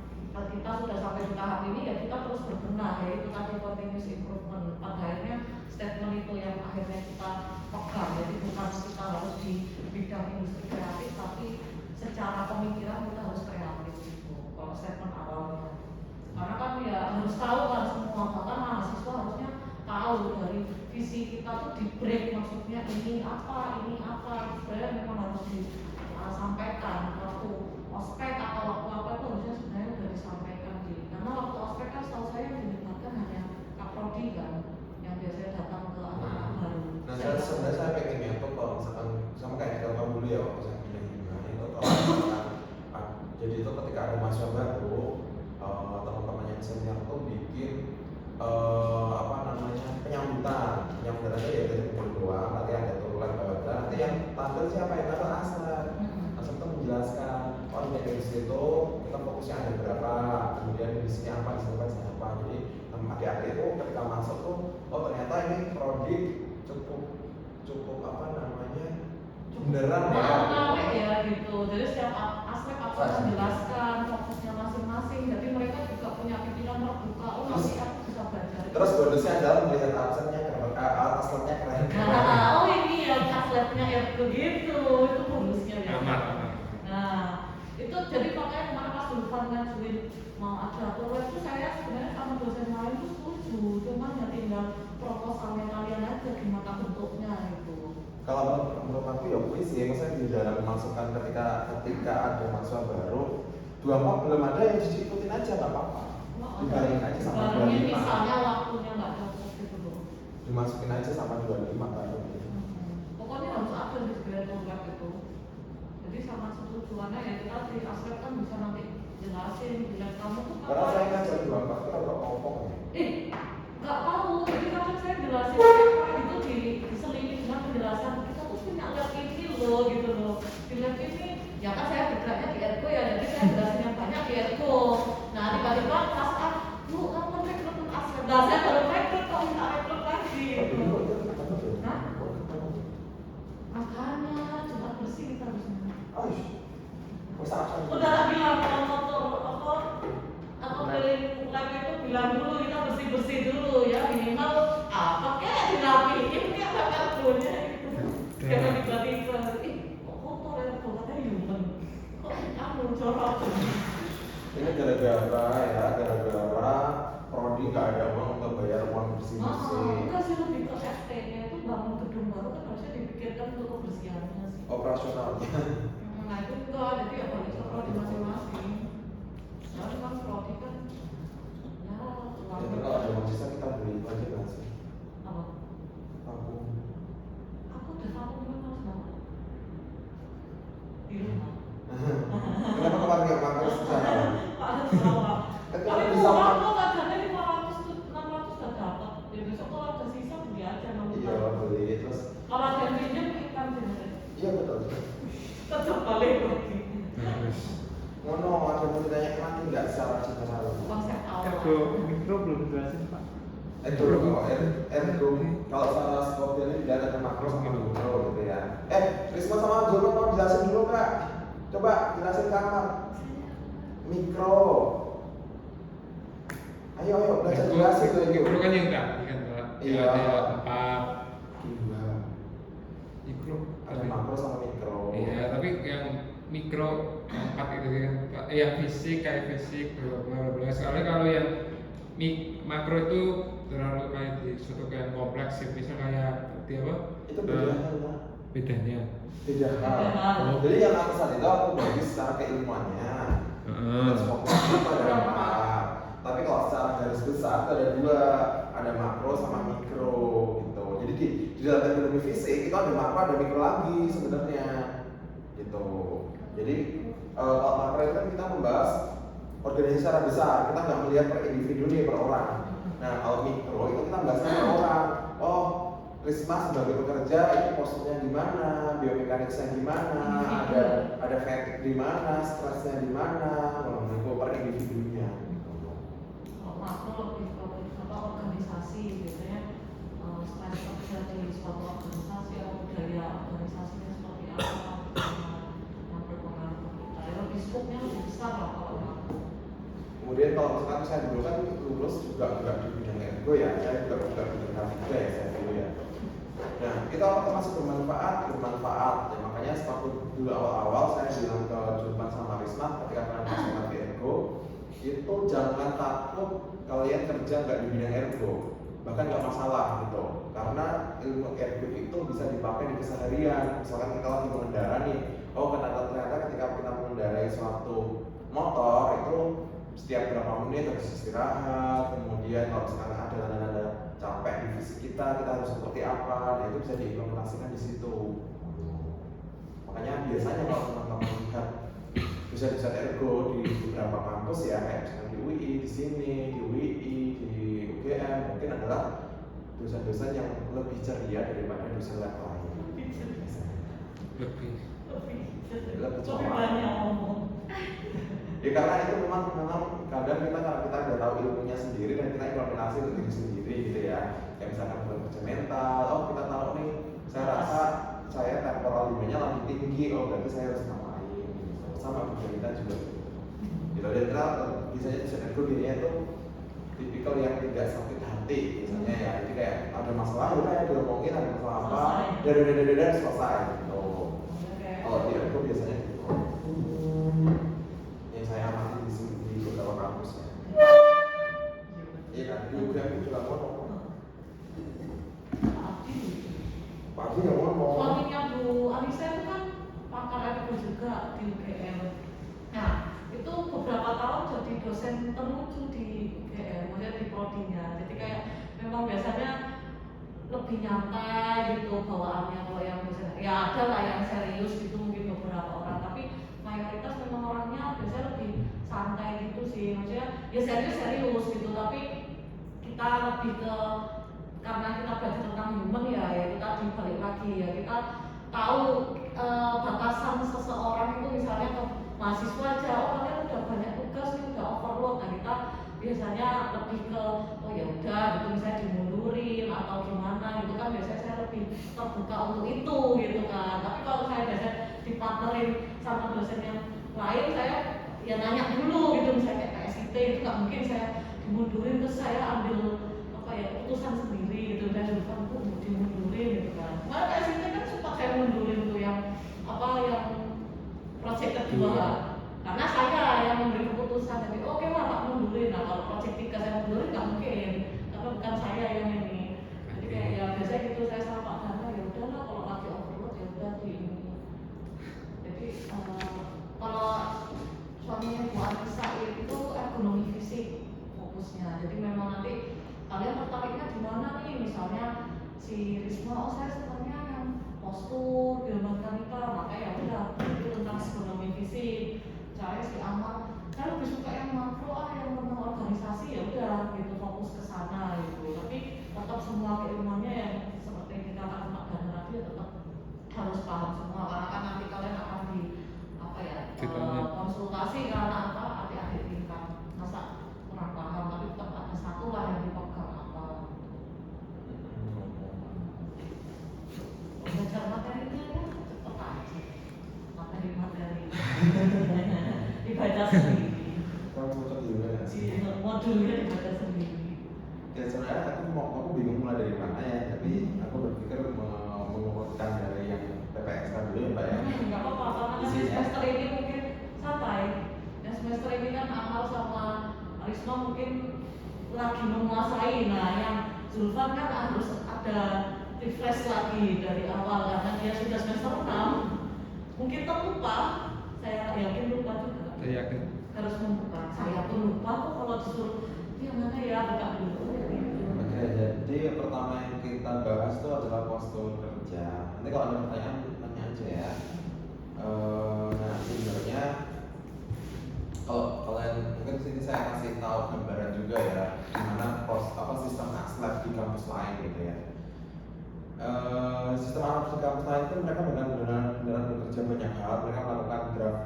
kita sudah sampai di tahap ini ya kita terus berbenah, ya itu tadi continuous improvement. Pada akhirnya statement itu yang akhirnya kita pegang, jadi bukan kita harus di bidang industri kreatif, tapi secara pemikiran kita harus kreatif gitu. Kalau statement awalnya, karena kan ya harus tahu kan semua, bahkan mahasiswa harusnya tahu dari visi kita tuh di break, maksudnya ini apa, sebenarnya memang harus disampaikan waktu ospek atau waktu apa itu harusnya sebenarnya sudah disampaikan karena waktu ospek kan setahu saya yang dilibatkan hanya kaprodi kan, yang biasanya datang ke anak-anak baru. Nah, sebenarnya saya pengennya tuh kalau misalkan sama kayak di dulu ya waktu saya pindah itu kalau misalkan jadi itu ketika ada mahasiswa baru, teman-teman yang senior tuh bikin apa namanya penyambutan aja ya dari kumpul doang, nanti ada turulan bawah, nanti yang tampil siapa yang tampil Aslar. Aslar tuh menjelaskan, oh di situ kita fokusnya ada berapa, kemudian di sini apa, di sini apa. Jadi adik-adik itu ketika masuk tuh, oh ternyata ini prodi cukup apa namanya beneran ya gitu. Jadi setiap aspek apa menjelaskan fokusnya masing-masing, jadi mereka juga punya pikiran terbuka, oh nanti aku bisa belajar. Terus bonusnya adalah melihat absennya keren. Oh ini ya asletnya Ergo gitu, itu bonusnya ya. Nah itu jadi makanya kemarin pas Dulfan ngajuin mau ada proyek itu saya sebenarnya sama dosen lain tuh setuju, cuman ya tinggal proposalnya kalian aja gimana bentuknya itu. Kalau menurut aku ya puisi, maksudnya di dalam masukan ketika ada mahasiswa baru 24 belum ada yang diikutin aja nggak apa-apa. Dibarengin aja sama 25. Misalnya waktunya nggak cocok gitu loh. Dimasukin aja sama 25 kan. Pokoknya harus ada di segala program itu. Jadi sama setujuannya ya kita di aspek kan bisa nanti jelasin bilang kamu tuh karena saya ngajar 24 kita udah ngomong nggak tahu, jadi kadang saya jelasin itu diselingi dengan penjelasan kita tuh punya lab ini loh gitu loh. Di lab ini ya kan saya bergeraknya di Ergo ya, jadi saya jelasin yang banyak di Ergo. Nah tiba-tiba pas lu kamu kan rekrut aspek, nah saya baru rekrut kok minta rekrut lagi gitu. Hah? Makanya coba bersih kita harusnya. Udah tak bilang kalau motor atau keliling lab itu bilang dulu kita bersih dulu ya, minimal apa kayak dirapiin kayak bakal punya gitu. Jangan tiba-tiba kok kotor ya, kok katanya human, kok kamu jorok. Ini gara-gara prodi nggak ada uang untuk bayar uang bersih-bersih. Enggak sih, lebih ke FT-nya itu bangun gedung baru kan harusnya dipikirkan untuk kebersihannya sih. Operasionalnya. Nah itu enggak, jadi ya balik ke prodi masing-masing. Soalnya kan prodi kan Ya kalau ada mahasiswa kita beli aja kan sih. apa? Aku udah tahu kan harus banget di rumah. Kenapa kemarin nggak pakai sana? Tapi murah kok, kadangnya 500 tuh 600 udah dapat. Ya besok kalau ada sisa beli aja nanti. Iya beli terus. Kalau ada yang pinjam ikan sebenarnya. Iya betul. Tetap balik lagi. Ngono ada mau ditanya nanti nggak secara cinta lalu. Konsep awal. Ergo mikro belum jelasin Pak. Ergo kalau salah skop ini tidak ada makro sama mikro gitu ya. Risma sama Jono mau jelasin dulu Kak. Coba jelasin kamar. Mikro. Ayo belajar jelasin tuh Mikro kan yang tadi kan Pak. Iya. Ada 4 Dua. mikro. Ada makro sama mikro. Iya, tapi yang mikro 4 itu kan Pak. Yang fisik kayak fisik bla bla. Soalnya kalau yang makro itu terlalu kayak di suatu kayak kompleks ya, bisa kayak seperti apa? Itu bedanya. Bedanya. Beda hal. Jadi yang aku saat itu aku bagi secara keilmuannya. Dan fokus itu ada 4. Tapi kalau secara garis besar itu ada 2, ada makro sama mikro gitu. Jadi di dalam ekonomi fisik itu ada makro ada mikro lagi sebenarnya gitu. Jadi kalau makro itu kan kita membahas organisasi secara besar, kita nggak melihat per individu nih per orang. Nah kalau mikro itu kita bahasnya per orang. Oh Risma sebagai pekerja itu posturnya di mana, biomekaniknya di mana, ada fatigue di mana, stresnya di mana, kalau itu per individunya. Kalau makro lebih ke organisasi biasanya stres kerja di suatu organisasi atau budaya organisasinya seperti apa yang berpengaruh ke kita. Ya lebih skopnya lebih besar lah kalau makro. kalau misalkan saya dulu kan lulus juga nggak di bidang ergo ya, saya juga bidang K3 ya saya dulu ya. Nah, itu apakah masih bermanfaat? Bermanfaat. Ya, makanya waktu dulu awal-awal saya bilang ke Julpan sama Risma ketika kalian masuk di ergo, itu jangan takut kalian kerja nggak di bidang ergo, bahkan nggak masalah gitu. Karena ilmu ergo itu bisa dipakai di keseharian. Misalkan kita lagi mengendara nih, oh ternyata ketika kita mengendarai suatu motor itu setiap berapa menit harus istirahat, kemudian kalau misalkan ada tanda-tanda capek di fisik kita harus seperti apa, nah itu bisa diimplementasikan di situ. Makanya biasanya kalau teman-teman lihat dosen-dosen ergo di beberapa kampus ya, kayak misalkan di UI, di sini, di UI, di UGM, mungkin adalah dosen-dosen yang lebih ceria daripada dosen lab lain. Lebih Lebih banyak ngomong. Ya karena itu memang kadang kita karena kita udah tahu ilmunya sendiri dan kita implementasi untuk diri sendiri gitu ya. Kayak misalkan dalam kerja mental, oh kita tahu nih, saya rasa saya temporal limanya lagi tinggi, oh berarti saya harus ngapain gitu. Sama kita juga gitu. Dan kita biasanya dosen ergo dirinya itu tipikal yang tidak sakit hati biasanya ya. Jadi kayak ada masalah udah ya diomongin, ada masalah apa, dan selesai gitu. Kalau di ergo biasanya gitu. Yang saya amati di beberapa kampus ya. Iya kan, di UGM itu juga ngomong. Pak Adi yang ngomong. Suaminya Bu Anissa itu kan pakar ergo juga di UGM. Nah, itu beberapa tahun jadi dosen terlucu di UGM, maksudnya di prodinya. Jadi kayak memang biasanya lebih nyantai gitu bawaannya. Kalau yang dosen ya ada lah yang serius gitu mungkin beberapa orang, tapi mayoritas memang orangnya biasanya lebih santai gitu sih. Maksudnya ya serius gitu, tapi kita lebih ke karena kita belajar tentang human ya kita dibalik lagi ya kita tahu batasan seseorang itu misalnya ke mahasiswa aja, oh kalian udah banyak tugas nih, udah overload. Nah kita biasanya lebih ke oh ya udah gitu misalnya dimundurin atau gimana gitu kan, biasanya saya lebih terbuka untuk itu gitu kan. Tapi kalau saya biasanya dipartnerin sama dosen yang lain, saya ya nanya dulu gitu, misalnya kayak PSIT itu nggak mungkin saya dimundurin terus saya ambil apa ya keputusan sendiri gitu, dan bukan tuh dimundurin gitu kan. Malah PSIT kan suka saya mundurin tuh yang apa yang proyek kedua karena saya yang memberi keputusan, jadi oke lah tak mundurin. Nah kalau proyek 3 saya mundurin nggak mungkin karena bukan saya yang ini. Jadi kayak ya biasanya gitu saya sama Pak Dana ya udahlah kalau lagi overload ya udah tuh ini. Jadi kalau suaminya Bu Anissa itu ergonomi fisik fokusnya. Jadi memang nanti kalian tertariknya di mana nih? Misalnya si Risma, oh saya sebenarnya yang postur, biomekanika, makanya ya udah itu tentang ergonomi fisik. Saya si Amal, saya lebih suka yang makro yang tentang organisasi, ya udah gitu fokus ke sana gitu. Tapi tetap semua keilmuannya yang seperti yang dikatakan Pak Dana tadi ya tetap harus paham semua, karena kan nanti kalian akan di apa ya konsultasi karena apa adik-adik tingkat masa kurang paham, tapi tetap ada satu lah yang dipegang apa belajar materinya ya cepet aja materi dibaca sendiri. Kamu cocok juga ya sih. Modulnya dibaca sendiri. Ya sebenarnya aku bingung mulai dari mana ya, tapi aku berpikir mengurutkan dari yang PPSK dulu ya Mbak ya. Nggak apa-apa, karena kan semester ini mungkin santai. Yang semester ini kan Amal sama Risma mungkin lagi menguasai. Nah yang Zulfan kan harus ada refresh lagi dari awal karena dia sudah semester 6. Mungkin terlupa, saya yakin lupa juga. saya yakin Harus membuka. Saya pun lupa kok kalau disuruh yang mana ya buka dulu. Oke, jadi yang pertama yang kita bahas itu adalah postur kerja. Nanti kalau ada pertanyaan tanya aja ya. Nah sebenarnya kalau kalian mungkin sini saya kasih tahu gambaran juga ya, gimana sistem AXLab di kampus lain gitu ya. Sistem AXLab di kampus lain itu mereka benar-benar bekerja banyak hal. Mereka melakukan draft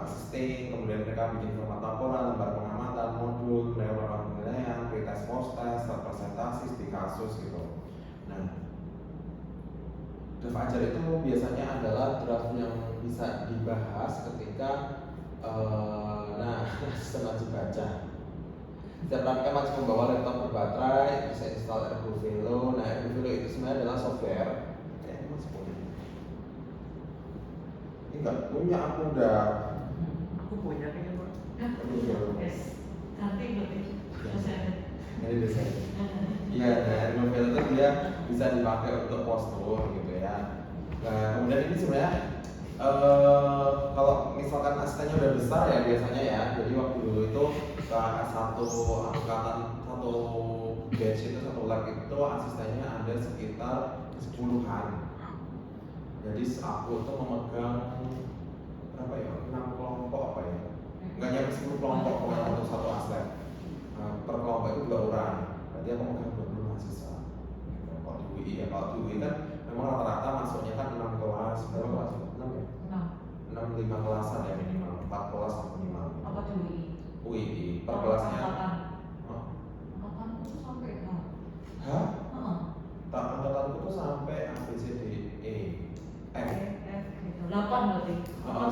assisting, kemudian mereka bikin format laporan, lembar pengamatan, modul, mereka melakukan penilaian, pretest, post-test, presentasi, studi kasus gitu. Nah, draft ajar itu biasanya adalah draft yang bisa dibahas ketika Nah, sistem wajib baca. Setiap rangkaian wajib membawa laptop berbaterai, bisa install Ergo Velo. Nah, Ergo Velo itu sebenarnya adalah software. Kayaknya masih punya. Ini nggak punya, aku udah. Aku punya kayaknya Pak. Ergo Velo. Yes. Ganti berarti. Dosen. Ini biasa. Iya, nah Ergo Velo itu dia bisa dipakai untuk postur gitu ya. Nah, kemudian ini sebenarnya kalau misalkan asistennya udah besar ya biasanya ya. Jadi waktu dulu itu satu angkatan, satu batch itu, satu lab itu asistennya ada sekitar 10-an. Jadi aku tuh memegang berapa ya? 6 kelompok apa ya? Enggak nyampe 10 kelompok pokoknya untuk satu aslab. Per kelompok itu 2 orang. Berarti aku memegang 20 mahasiswa. Gitu. Kalau di UI ya, kalau di UI kan memang rata-rata masuknya kan 6 kelas, berapa kelas? 6 ya? 6 5 kelasan ya minimal, 4 kelas minimal. Apa di UI? UI per kelasnya. Oh. Kapan itu sampai kan? Hah? Heeh. Tak angkatanku tuh sampai A B C D E F. Gitu. 8 berarti.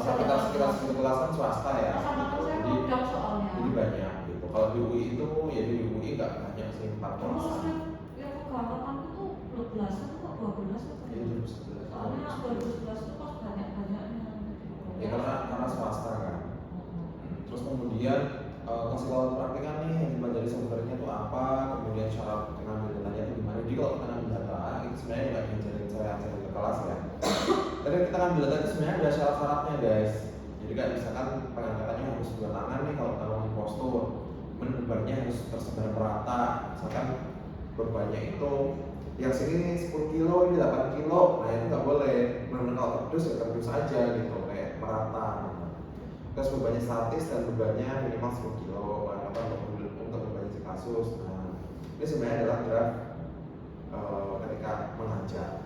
Sekitar 10 kelas kan swasta ya. Sama Gitu. saya Jadi modal soalnya. banyak gitu. Kalau di UI itu ya di UI nggak banyak sih 4 Terus kelasan. yang keangkatanku tuh 12 kok 12 atau Iya 2011. soalnya 2011 itu pas banyak-banyaknya. Ya karena swasta kan. Terus kemudian kasih tahu praktikan nih yang dipelajari softwarenya itu apa, kemudian syarat pengambil datanya itu gimana. Jadi kalau kita ngambil data itu sebenarnya nggak diajarin saya ajarin ke kelas ya. Tapi kita ngambil data itu sebenarnya ada syarat-syaratnya guys. Jadi kayak misalkan pengangkatannya harus 2 tangan nih kalau kita ngomongin postur, kemudian bebannya harus tersebar merata. Misalkan bebannya itu yang sini 10 kilo, ini 8 kilo, nah itu nggak boleh. Benar-benar kalau terdus ya terdus aja gitu, kayak merata. Terus bebannya statis dan bebannya minimal 10 kilo untuk berbagai kasus. Nah, ini sebenarnya adalah draft ketika mengajar.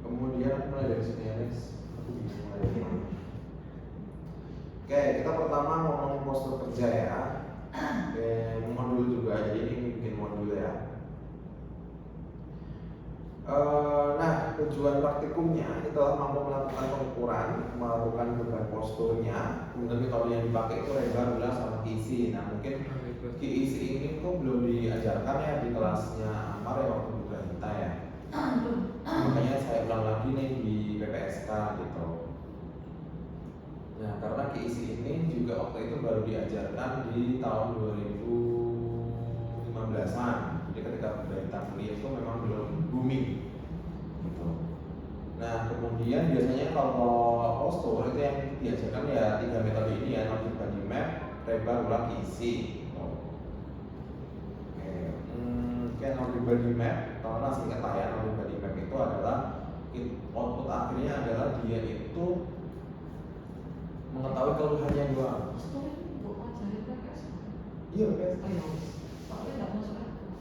Kemudian mulai dari sini ya guys, aku bisa mulai dari mana? Oke, kita pertama ngomongin postur kerja ya. Oke, modul juga, jadi ini bikin modul ya. Nah, tujuan praktikumnya adalah mampu melakukan pengukuran, melakukan beban posturnya. Kemudian metode yang dipakai itu lebar, ulas, sama KISI. Nah, mungkin KISI ini tuh belum diajarkan ya di kelasnya Amar ya waktu buka kita ya. Makanya saya ulang lagi nih di PPSK gitu. Nah, karena KISI ini juga waktu itu baru diajarkan di tahun 2015-an. Jadi ketika berita kuliah itu memang belum booming gitu. Nah kemudian biasanya kalau postur itu yang diajarkan ya 3 metode ini ya, Nordic Body Map, Rebar, Ulang, Isi. Oke, Nordic Body Map, kalau singkat lah ya, Nordic Body Map itu adalah output akhirnya adalah dia itu mengetahui keluhannya doang. Postur itu untuk ngajarin PPS. Iya PPS. Ayo, soalnya nggak masuk akal.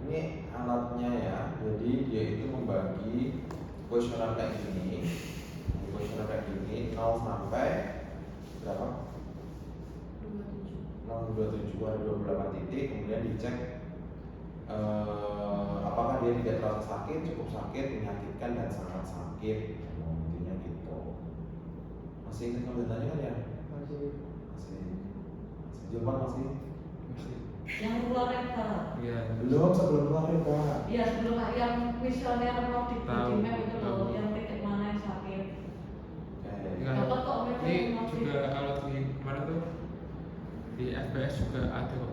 Ini alatnya ya, jadi dia itu membagi kuesioner kayak gini, 0 sampai berapa? 0,27 ada 28 titik, kemudian dicek apakah dia tidak terasa sakit, cukup sakit, menyakitkan dan sangat sakit. Intinya gitu. Masih ingat komentarnya kan ya? Masih. Jawaban masih? Yang keluar Rebar. Iya. Belum, sebelum keluar Rebar. Iya, sebelum yang misalnya Nordic Body Tahu, Map itu loh, tahu. yang titik mana yang sakit. Enggak. Dapat kok mereka Ini yang mau juga kalau di kemarin tuh di FBS juga ada kok.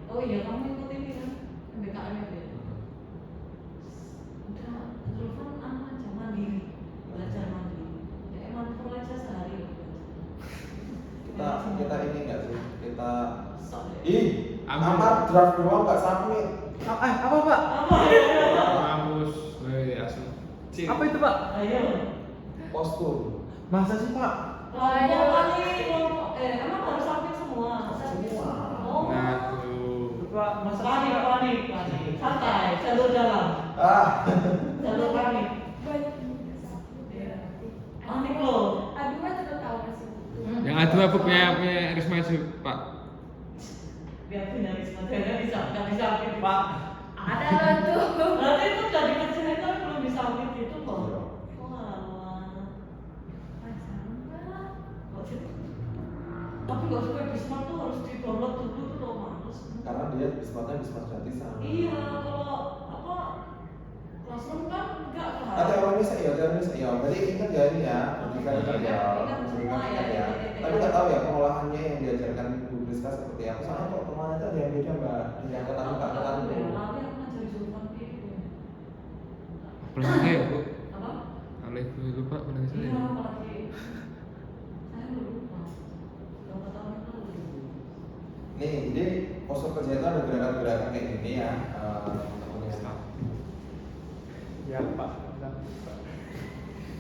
Oh iya, kamu ikut ini kan MBKM ya. Udah, telepon aja mandiri, belajar mandiri. Ya emang perlu aja sehari. Kita ini enggak sih? Kita Sok deh. ih, amat draft doang nggak submit. Apa Pak? Apa? Kampus, asli. Apa itu Pak? Ayo. Postur. Masa sih Pak? Mau kali emang harus sampai semua. Semua. Oh. Nah, tuh. Pak, masa sih Panik, Pak? panik. Santai, jalur dalam. Jalur panik. Panik loh. Aduh, tidak tahu masih. Yang A2 punya Risma itu, Pak. Biar punya Risma, jangan bisa, nggak bisa. Pak, Ada lo tuh. Berarti itu udah dikerjain tapi belum disubmit itu kok. Iya. Oh alah. Sama. Kok gitu? Tapi nggak suka Bismart tuh harus di-download dulu tuh loh males. Karena dia Bismartnya Bismart gratisan. Iya, kalau apa Classroom kan enggak kan? Teorinya saya, berarti ingat ya ini ya, ketika Ingat, kerja, ingat semua ya, ya. titik-titik. Tapi nggak tahu ya pengolahannya yang diajarkan Bu Priska seperti apa. Soalnya kok pengolahannya itu ada yang beda mbak, di angkatan Nggak angkatan tahu ya, Bu. tapi aku ngajarin Zulfan gitu. Apalagi ya bu? Apa? Alif lupa apalagi Iya, saya. apalagi saya belum lupa. Berapa tahun yang lalu? Nih, jadi postur kerja itu ada gerakan-gerakan kayak gini ya, teman-teman ya. Ya Pak.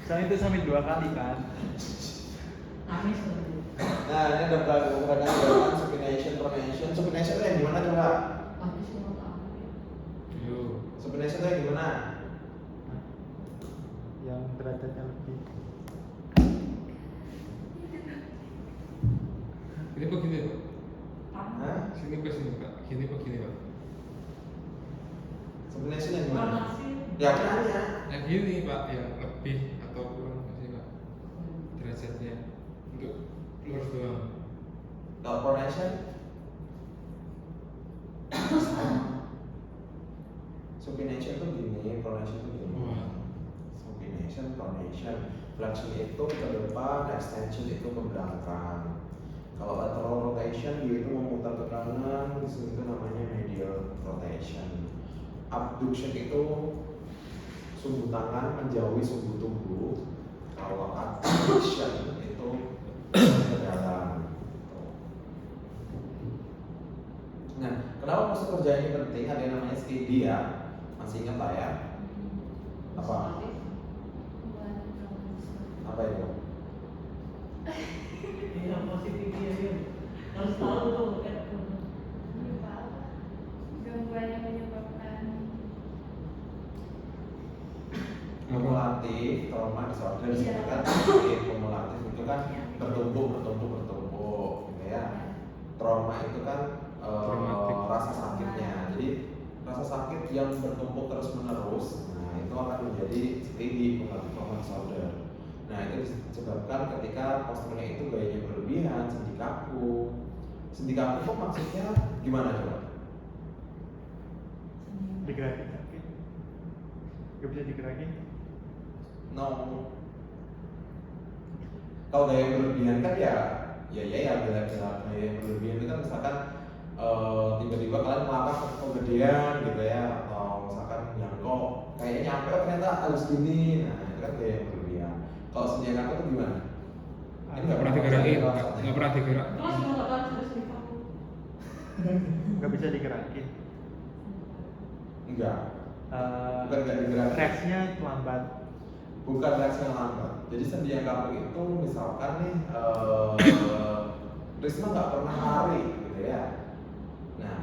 Saya itu sampai 2 kali kan. Nangis dulu. Nah, ini ada gerakan-gerakan supination, pronation. Supination itu yang gimana coba? Nangis semua tahu. Yo. Supination itu yang gimana? Yang derajatnya lebih. Ini begini pak. Hah? Sini ke sini pak. Gini begini pak. Supination yang gimana? Nangis. Ya nanya. Yang gini pak, yang lebih atau kurang masih pak derajatnya untuk lurus doang. Kalau pronation? Supination itu gini, pronation itu gini. Wah. Supination, pronation, flexion itu ke depan, extension itu ke belakang. Kalau lateral rotation dia itu memutar ke kanan, di sini itu namanya medial rotation. Abduction itu sumbu tangan menjauhi sumbu tubuh. Kalau abduction itu ke dalam. Nah, kenapa postur kerja ini penting? Ada yang namanya SKD ya. Masih ingat lah ya? Apa? Apa itu? Iya, positif dia ya. Harus tahu tuh kan. Gangguan yang menyebabkan Kumulatif, trauma disorder Iya. itu kan kumulatif itu kan bertumpuk gitu ya. Trauma itu kan Traumatik. rasa sakitnya. Jadi rasa sakit yang bertumpuk terus menerus, nah itu akan menjadi STD, kumulatif trauma disorder. Nah itu disebabkan ketika posturnya itu gayanya berlebihan, sendi kaku. Sendi kaku itu maksudnya gimana coba? Digerakin kaki. Gak bisa digerakin. No. Kalau gaya berlebihan kan ya gaya yang berlebihan itu kan misalkan tiba-tiba kalian melangkah kegedean gitu ya, atau misalkan yang kok kayaknya nyampe ternyata harus gini, nah itu kan gaya yang berlebihan. Kalau senjata aku tuh gimana? Ini Nggak pernah digerakin, nggak pernah digerak. Terus juga nggak tahu harus di kamu. Gak bisa digerakin. Enggak, Eh, bukan nggak digerak. reaksinya lambat. Bukan reaksi yang lambat. Jadi sendi yang kaku itu misalkan nih Risma nggak pernah lari gitu ya. Nah,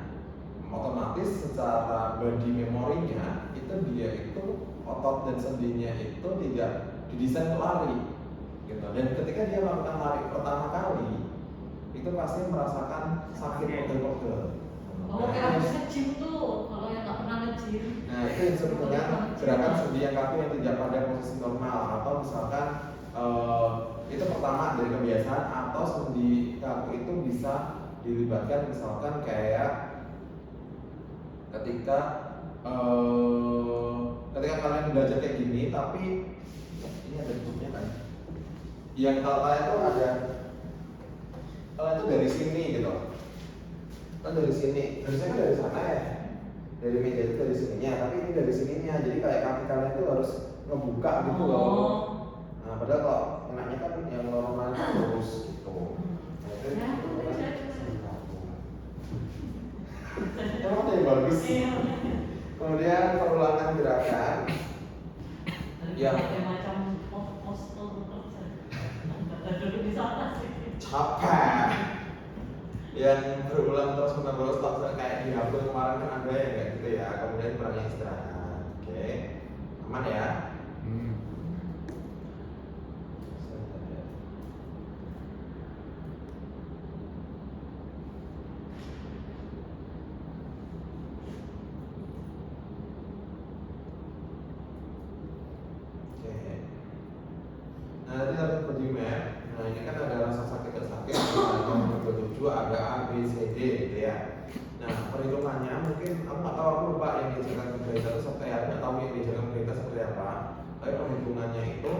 otomatis secara body memorinya itu dia itu otot dan sendinya itu tidak didesain untuk lari gitu. Dan ketika dia melakukan lari pertama kali itu pasti merasakan sakit pegel-pegel. Oh, kayak harus nge-gym tuh. Kalau yang nggak pernah nge-gym. Nah itu yang disebut dengan gerakan sendi yang kaku yang tidak pada posisi normal, atau misalkan itu pertama dari kebiasaan, atau sendi kaku itu bisa dilibatkan misalkan kayak ketika kalian belajar kayak gini tapi ini ada bentuknya kan? Yang kalau kalian tuh ada kalian tuh dari sini gitu. Kan dari sini, harusnya kan dari sana ya, dari meja itu dari sininya, tapi ini dari sininya, jadi kayak kaki kalian tuh harus ngebuka gitu loh. Oh. Nah, padahal kalau enaknya kan yang normal itu lurus gitu. Nah, itu Ya, aku bisa. emang ada yang bagus. Iya. Kemudian perulangan gerakan yang Macam postur kerja. Duduk di sana sih. capek, yang berulang terus menerus langsung kayak di hapus kemarin kan ada yang kayak gitu ya, kemudian kurangnya istirahat. Oke, aman ya. Hmm. Nah, perhitungannya mungkin aku nggak tahu, aku lupa yang diajarkan pemerintah itu seperti apa, nggak tahu yang diajarkan pemerintah seperti apa. Tapi perhitungannya itu,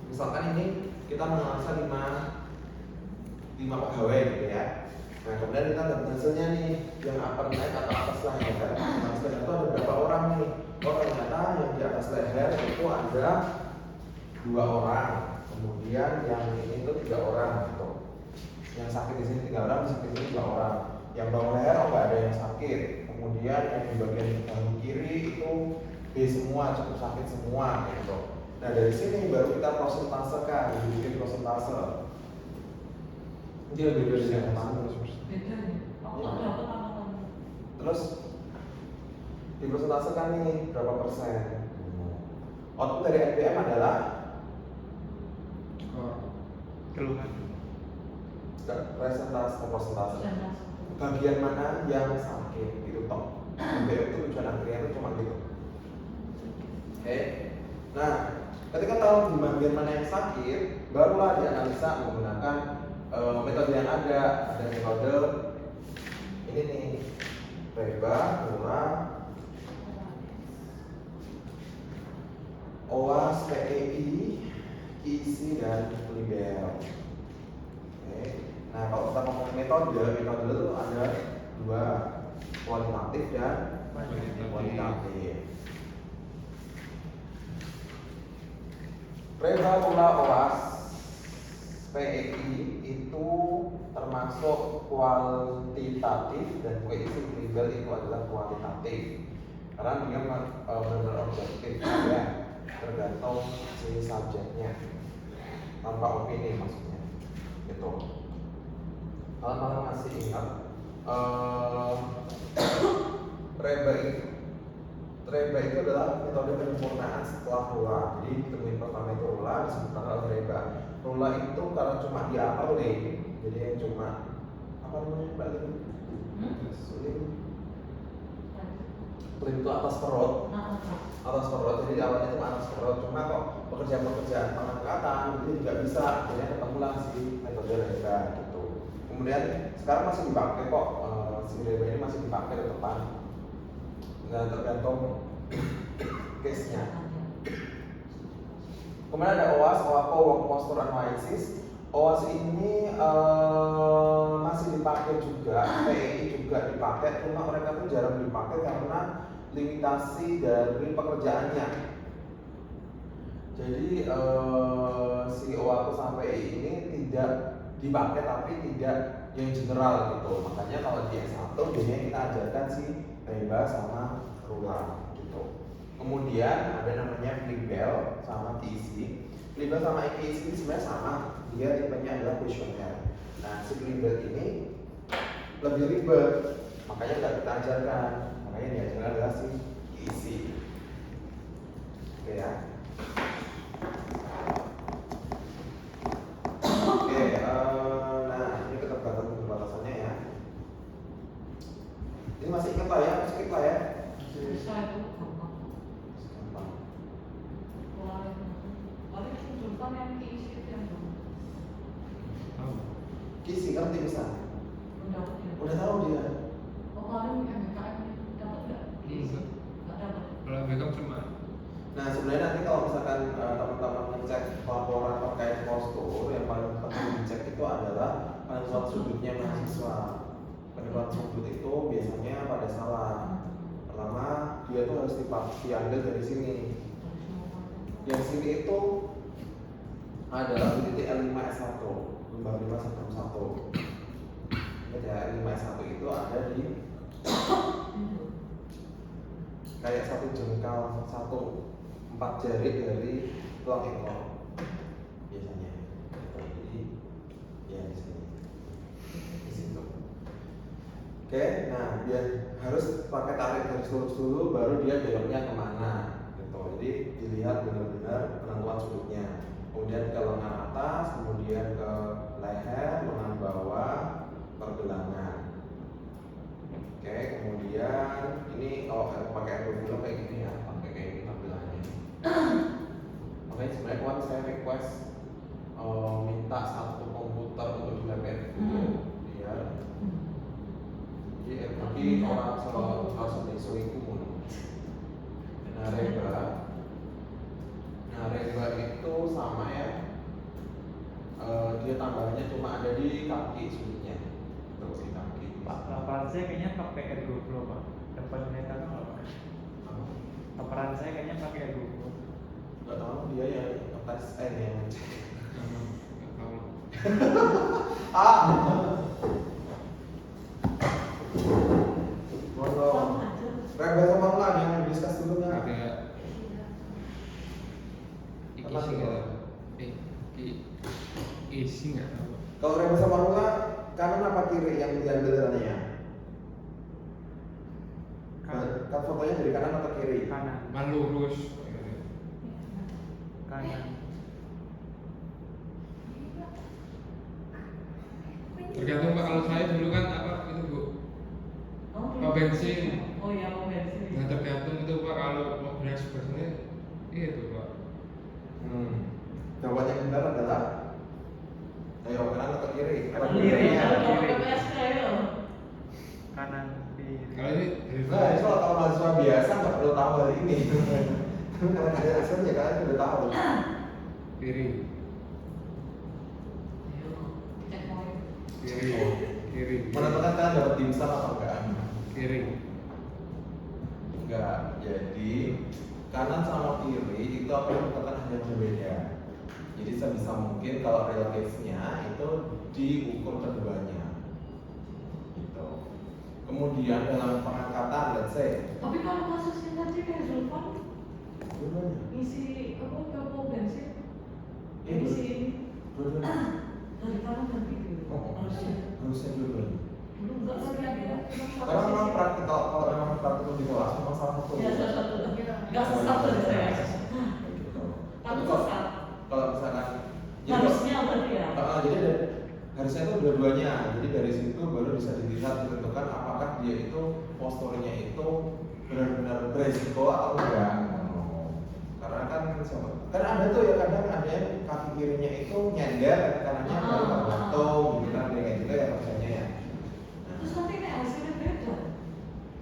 misalkan ini kita menganalisa 5 pegawai gitu ya. Nah kemudian kita dapat hasilnya nih, yang upper naik atau atas leher. Nah sekarang itu ada berapa orang nih? Oh ternyata yang di atas leher itu ada 2 orang, kemudian yang ini tuh 3 orang gitu. Yang sakit di sini 3 orang, yang sakit di sini 2 orang. Yang bawah leher oh nggak ada yang sakit. Kemudian yang di bagian bahu kiri itu B semua, cukup sakit semua gitu. Nah dari sini baru kita prosentasekan, bikin prosentase. Ini lebih dari yang mana? Beda nih. Aku nggak dapat angkatan. Terus dipresentasekan nih berapa persen. Output dari NPM adalah Keluhan. persentase. Bagian mana yang sakit gitu toh. NPM itu tujuan akhirnya itu cuma gitu. Oke. Nah, ketika tahu di bagian mana yang sakit, barulah dianalisa menggunakan metode yang ada metode ini nih, Reba, Mura, OAS, PEI, ISI, dan Libel. Oke. Nah kalau kita ngomong metode itu ada 2, kualitatif dan kuantitatif. Reba, Mura, OAS, PEI itu termasuk kuantitatif dan PEI Libel itu adalah kualitatif karena dia benar-benar objektif ya, tergantung jenis subjeknya tanpa opini maksudnya gitu. Kalau masih ingat Reba itu adalah metode penyempurnaan setelah Rula. Jadi ditemuin pertama itu Rula, disebutkan oleh Reba. Rula itu karena cuma di upper limb, jadi yang cuma apa namanya Mbak Lim? Limb itu atas perut. Atas perut, jadi awalnya cuma atas perut. Cuma kok pekerjaan-pekerjaan pengangkatan itu juga bisa. Jadi ketemulah si metode Reba gitu. Kemudian sekarang masih dipakai kok, si Reba ini masih dipakai di depan. Nah, tergantung case-nya. Kemudian ada OAS, OAPO, Work Posture Analysis. OAS ini masih dipakai juga, PEI juga dipakai, cuma mereka tuh jarang dipakai karena limitasi dari pekerjaannya. Jadi si OAPO sampai PEI ini tidak dipakai tapi tidak yang general gitu. Makanya kalau di S1 biasanya kita ajarkan si Reba sama Rula gitu. Kemudian ada namanya Libel sama TC. Libel sama IKC ini sebenarnya sama, dia tipenya adalah kuesioner. Nah si Libel ini lebih ribet, makanya nggak kita ajarkan. Makanya diajarkan adalah si IKC. Oke ya. Oke, nah ini keterbatasan-keterbatasannya ya. Ini masih ingat lah ya, masih ingat lah ya. Bisa itu gampang. Gampang. Paling tunjukkan yang diisi itu yang gampang. Kisi ngerti bisa? Udah tahu dia. Oh paling MBKM dapat nggak? Enggak. Nggak dapat. Kalau BKM cuma Nah sebenarnya nanti kalau misalkan teman-teman ngecek laporan terkait postur, yang paling penting dicek itu adalah penentuan sudutnya mahasiswa. Penentuan sudut itu biasanya pada salah. Pertama dia tuh harus diambil dari sini. Yang sini itu adalah titik L5S1, lembar 511. Ya, L5S1 itu ada di kayak satu jengkal, 4 jari dari tulang ekor biasanya. Jadi ya di sini, di situ. Oke, nah dia harus pakai tarik garis lurus dulu, baru dia beloknya kemana gitu. Jadi dilihat benar-benar penentuan sudutnya. Kemudian ke lengan atas, kemudian ke leher, lengan bawah, pergelangan. Oke, kemudian ini kalau pakai endofilo kayak gini ya, pakai kayak gini tampilannya. Makanya sebenarnya kemarin saya request minta satu komputer untuk di lab dulu, ya. Jadi Tapi orang harus disuiku pun. Nareba itu sama ya. Dia tambahannya cuma ada di kaki sulitnya. Tuh di kaki. Laporan saya kayaknya pakai Ergo Flow Pak. Dapat meta tuh apa? Laporan saya kayaknya pakai Ergo Flow. Gak tahu dia ya tes yang ngecek. Nggak tahu. Ah. Sama Bodoh. aja. Rebel sama nggak yang diskus dulu nggak? Ada iki sih nggak tahu. Isi nggak tahu. Kalau rebel sama nggak kanan apa kiri yang diambil dananya? Kan fotonya dari kanan atau kiri? Kanan. Lurus. Kanan. Tergantung Pak, kalau saya dulu kan apa itu Bu, Oh, Pak bensin. Oh iya, mau bensin. Nah tergantung itu Pak, kalau mobil sebenarnya itu Pak. Jawaban yang benar adalah ayo kanan atau kiri? Kanan. Kiri ya, kalau kiri. PPS kayak Kanan kiri. Kalau ini dari Nah, itu kalau mahasiswa biasa nggak perlu tahu hari ini. Karena ada hasilnya kalian udah tahu. kiri, cek poin. kiri, Menentukan kalian dapat dimsum atau enggak? kiri. Enggak. Jadi kanan sama kiri itu apa yang menentukan hanya berbeda. Jadi sebisa mungkin kalau real case-nya itu diukur keduanya. Gitu. Kemudian dalam pengangkatan, let's say, Tapi kalau kasusnya tadi kayak Zulfan dua-duanya. isi apa nggak mau bensin, Iya, isi ini Dua-duanya. dari kanan dan kiri harusnya. Harusnya dua-duanya. Dulu enggak lagi ada. Karena memang praktikal, kalau memang praktikal di kelas memang salah satu. Ya salah satu. Enggak sesat dari saya. Gitu. Tapi Kalau- sesat. Kalau misalkan Harusnya berarti ya. jadi harusnya itu dua-duanya. Jadi dari situ baru bisa dilihat ditentukan apakah dia itu posturnya itu benar-benar beresiko atau enggak. Karena kan ada tuh ya kadang ada yang kaki kirinya itu nyender, kaki kanannya baru tergantung, gitu kan kayak gitu ya rasanya ya. Nah, Terus nanti kayak hasilnya beda.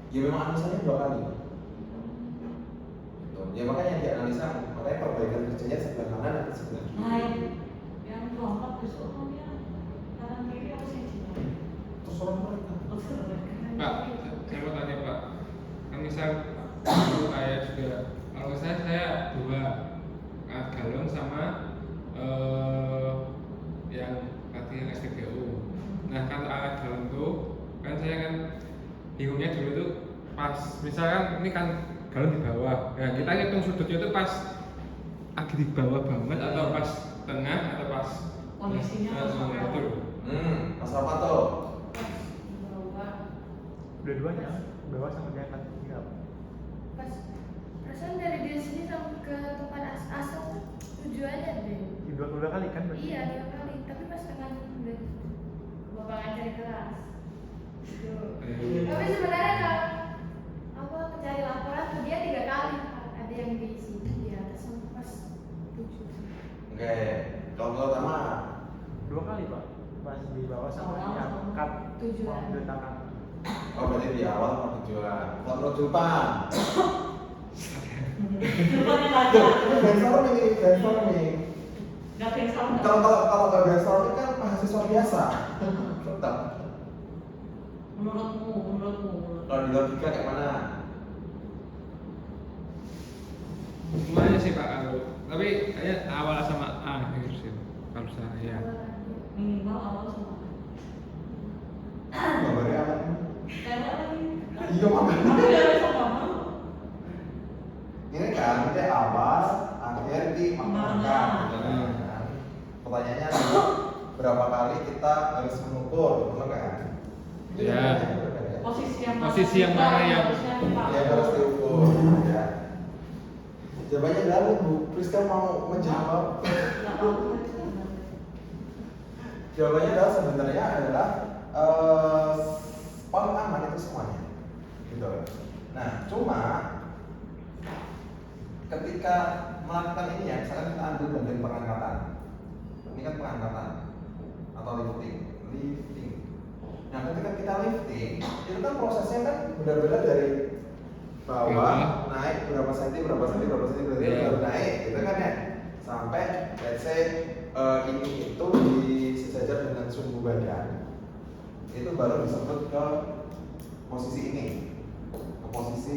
ya memang analisanya 2 kali. Gitu. Ya makanya dianalisa, makanya perbaikan kerjanya sebelah kanan dan sebelah kiri. Nah, yang kelompok besok namanya kanan kiri apa sih? Terserah mereka. Pak, saya mau tanya Pak, kan misal dulu kayak juga, kalau saya dua galon sama yang latihan SPBU. Nah kan alat galon tuh, kan saya kan bingungnya dulu tuh pas, misalkan ini kan galon di bawah, nah kita hitung sudutnya tuh pas lagi di bawah banget atau pas tengah atau pas Kondisinya pas nah, apa? itu. Pas apa tuh? Dua-duanya, bawah sama di atas. Iya. Pas perasaan dari sini sampai ke tempat asal tuh tujuannya deh. Dua kali kan? berarti? Iya 2 kali, tapi pas tengah udah bapak ngajar kelas. Gitu. Tapi sebenarnya kalau apa mencari laporan tuh dia 3 kali, ada yang di sini di atas sama pas 7. Oke, kalau sama 2 kali Pak. Pas di bawah sama Bawah di sama angkat tujuan. mobil tangan. oh berarti di awal sama tujuan. Kalau Jepang, Depannya nanya. brainstorming. Nggak ada yang salah. Kalau nggak brainstorming kan mahasiswa biasa. Tetap. Menurutmu. Kalau di logika kayak mana? Semuanya sih Pak, tapi kayaknya awal sama akhir sih kalau saya. Minimal awal sama. Gambarnya apa? Kayak lagi. Iya makanya. Tapi ada sama. Ini kan kita awal, akhir di Mana? Pertanyaannya adalah berapa kali kita harus mengukur, betul kan? Ya. Posisi yang mana yang harusnya Yang harus diukur, ya. Jawabannya adalah Bu Priska mau menjawab. Nggak tahu. Jawabannya adalah sebenarnya adalah paling aman itu semuanya, gitu. Nah, cuma ketika melakukan ini ya, misalkan kita ambil bagian pengangkatan, ini kan pengangkatan atau lifting. Nah, ketika kita lifting, itu kan prosesnya kan benar-benar dari bawah naik berapa senti berarti baru naik, gitu kan ya, sampai let's say ini itu disejajar dengan sumbu badan, itu baru disebut ke posisi ini, ke posisi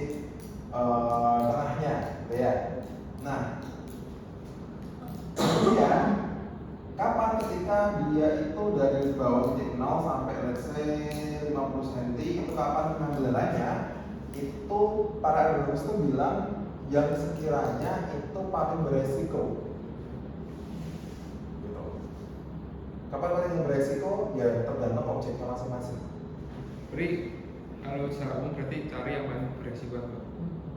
tengahnya, gitu ya. Nah, kemudian kapan ketika dia itu dari bawah titik 0 sampai let's say 50 cm, itu kapan pengambilannya? Itu para ergonomis itu bilang yang sekiranya itu paling beresiko. Gitu. Kapan paling beresiko? Ya tergantung objeknya masing-masing. Berarti kalau secara umum berarti cari yang paling beresiko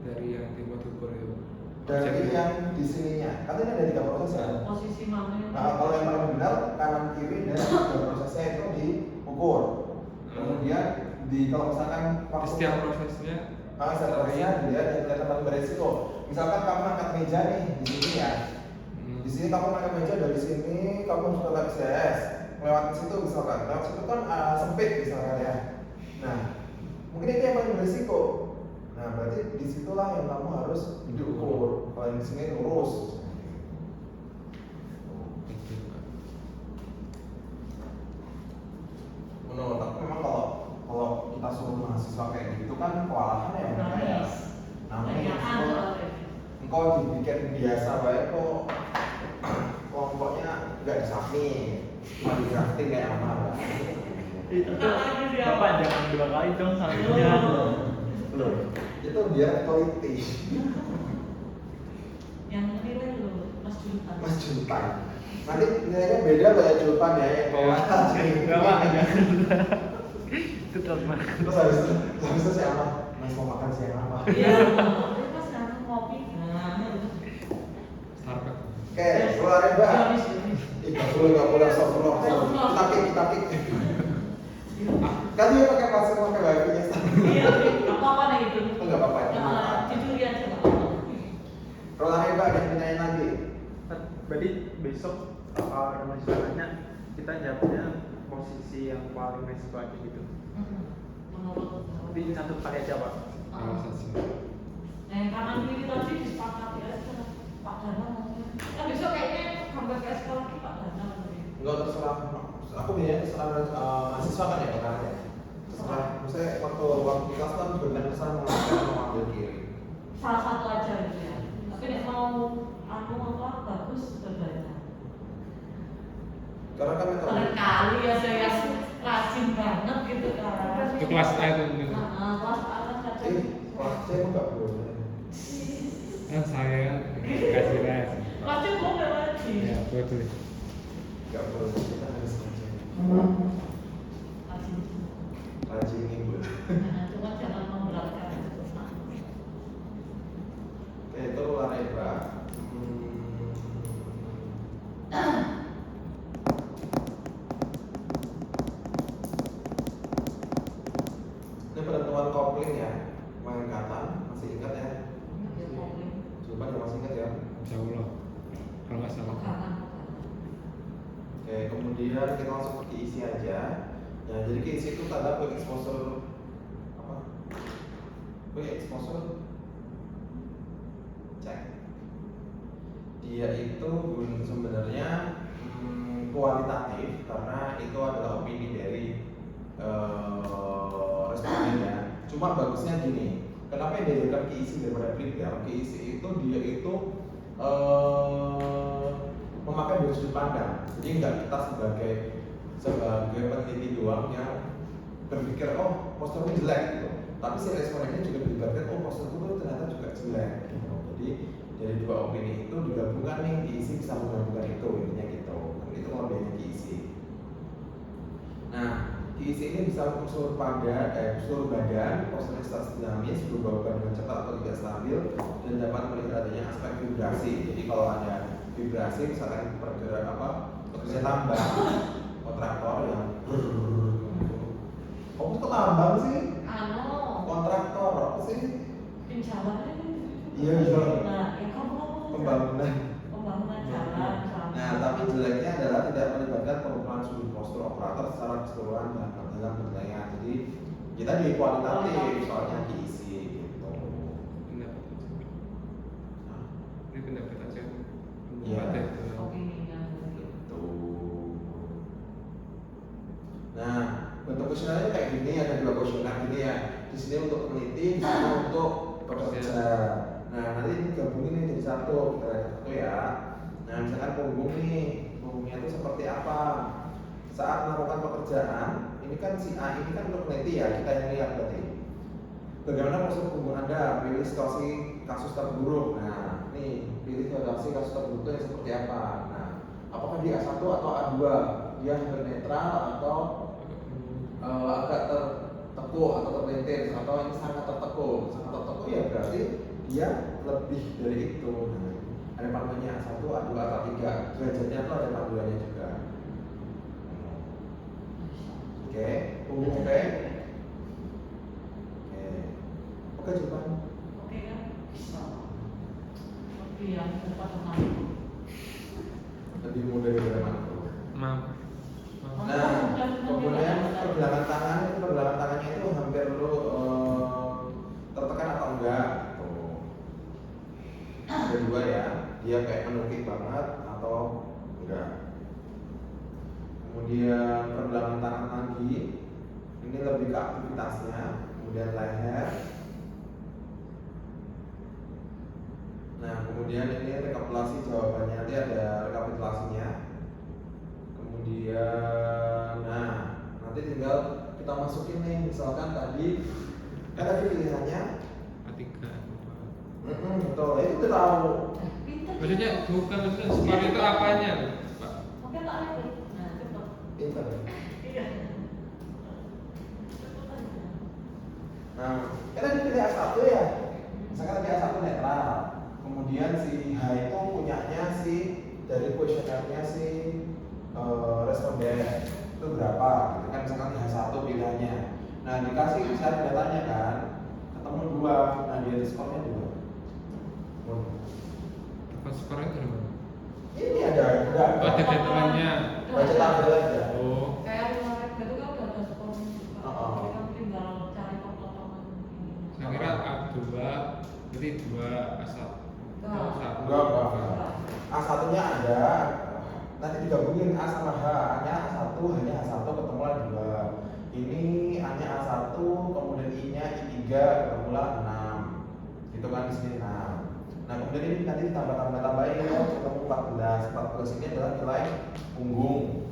dari yang timur ya. Dari yang di sininya, katanya ada 3 proses ya. Posisi mana yang Nah, kalau yang paling benar kanan kiri dan 3 prosesnya itu diukur. Kemudian kalau misalkan Di setiap prosesnya setiap prosesnya dilihat yang kelihatan paling beresiko. Misalkan kamu angkat meja nih di sini ya. Di sini kamu angkat meja dari sini, kamu harus ke XS. Lewat situ misalkan, lewat situ kan sempit misalkan ya. Nah, mungkin itu yang paling beresiko. Nah, berarti disitulah yang kamu harus diukur. Kalau yang di sini lurus. Menurut aku memang kalau kita suruh mahasiswa kayak gitu kan kewalahan ya mereka ya. Namun engkau dibikin biasa baik kok kelompoknya nggak disahmi, cuma di drafting kayak apa. Itu Bapak jangan 2 kali dong sambilnya. Loh, itu biar teliti. yang nilai lo Mas Juntan. Mas Juntan. Nanti nilainya beda loh ya Juntan ya yang bawah. Enggak Pak, jangan. Itu teman. Terus habis itu siapa? Mas mau makan siang apa? Iya, tapi pas sekarang ngopi. Nah, Starbucks. Oke, olahraga. Habis. Nggak boleh stop. Kita kik. Kan dia pakai pasir pakai wifi-nya. Iya, apa-apa nih itu. Enggak apa-apa ya. Jujur aja nggak apa-apa. Olahraga ada yang ditanyain lagi. Berarti besok kalau misalnya kita jawabnya posisi yang paling resiko aja gitu. Menurut Tapi satu kali aja Pak. Salah satu. Nah, yang kanan kiri tadi disepakati aja Pak Danang ngomongnya. Nah, besok kayaknya gambar ke sekolah lagi Pak Danang. Enggak terserah. Aku biasanya terserah mahasiswa kan ya kan ya. Terserah. Maksudnya waktu kelas kan benar terserah mau ambil kiri. Salah satu aja gitu ya. Tapi nek mau aku apa bagus berbeda. Karena kan metode. Kali ya saya rajin banget gitu kan. Itu kelas A itu. Kelas A kan saja. Kelas C emang nggak boleh. Kan saya kasih les. Kelas C boleh rajin. Ya betul. Nggak boleh. Kita harus rajin. Rajin. Rajin minggu. Cuma jangan memberatkan. Oke, itu olahraga. Ini penentuan kopling ya, pengangkatan masih ingat ya? Coba ya masih ingat ya. Insya Allah. Kalau nggak salah. Oke, kemudian kita langsung ke isi aja. Ya, jadi ke isi itu tanda quick exposure apa? Quick exposure cek. Dia itu sebenarnya kualitatif karena itu adalah opini dari responden ya. Cuma bagusnya gini, kenapa yang diajarkan KIC daripada breakdown? KIC itu dia itu memakai dua sudut pandang. Jadi nggak kita sebagai peneliti doang yang berpikir oh posturnya jelek gitu. Tapi si respondennya juga dilibatkan oh posturku tuh ternyata juga jelek. Gitu. Jadi dari dua opini itu digabungkan nih KIC bisa menggabungkan itu intinya gitu. Itu kelebihannya KIC. Nah, KIC ini bisa untuk seluruh badan, postur statis dinamis, berubah dengan cepat atau tidak stabil, dan dapat melihat adanya aspek vibrasi. Jadi kalau ada vibrasi, misalkan pekerja tambang, kontraktor yang kok tambang sih? Kontraktor apa sih? Pinjaman ini. Iya. Nah, ya kamu Pembangunan jalan misalnya Nah, tapi jeleknya adalah tidak melibatkan perubahan sudut postur operator secara keseluruhan dalam penilaian. Jadi kita di kualitatif soalnya diisi gitu. pendapat aja. Ini pendapat aja. Iya. Ada itu. Opininya Gitu. Nah, bentuk kuesionernya kayak gini, ada 2 kuesioner gini ya. Di sini untuk peneliti, di sini untuk pekerja. Nah, nanti digabungin nih jadi satu, kita lihat satu ya. Nah, misalkan punggung nih, punggungnya itu seperti apa? Saat melakukan pekerjaan, ini kan si A ini kan untuk peneliti ya, kita yang lihat berarti. Bagaimana postur punggung Anda? Pilih situasi kasus terburuk. Nah, nih, pilih situasi kasus terburuk itu yang seperti apa? Nah, apakah dia A1 atau A2? Dia hampir netral atau agak tertekuk atau terpelintir, atau ini sangat tertekuk. Sangat tertekuk ya berarti dia lebih dari itu. Nah, ada panduannya A1, A2, atau A3. Derajatnya itu ada panduannya juga. Oke, punggung oke. Oke, coba. Oke kan? Bisa. Tapi yang cepat tenang. Lebih mudah daripada makro. Maaf. Nah, kemudian pergelangan tangan itu pergelangan tangannya itu hampir lu tertekan atau enggak? Tuh. Ada 2 ya, dia kayak menukik banget atau enggak. Kemudian pergelangan tangan lagi, ini lebih ke aktivitasnya. Kemudian leher. Nah, kemudian ini rekapitulasi jawabannya, nanti ada rekapitulasinya. Kemudian, nah, nanti tinggal kita masukin nih, misalkan tadi kan tadi pilihannya A3. betul, itu kita tahu. Pinter. Maksudnya bukan maksudnya skor itu apanya, Pak? Oke tak lagi. Nah, cepat. Pinter. Iya. Cepat aja. Nah, kan tadi pilih A1 ya, misalkan tadi A1 netral. Kemudian si H itu punyanya si dari kuesionernya si responden itu berapa gitu kan, misalkan di H1 pilihannya. Nah, dikasih misalnya datanya kan, ketemu 2, nah dia di skornya 2. Apa skornya itu berapa? Ini ada Oh, ada deadline-nya. baca tabel aja. Oh, Kayak kemarin itu kan udah ada skornya juga. Oh. Kita tinggal cari potongan ini. saya kira A2, jadi 2 A1. Enggak. A1-nya ada, nanti digabungin A sama H. A-nya A1, H-nya A1 ketemulah 2. Ini A-nya A1, kemudian I-nya I3 ketemulah 6. Itu kan di sini 6. Nah, kemudian ini nanti tambah-tambahin ketemu 14. 14 ini adalah nilai punggung.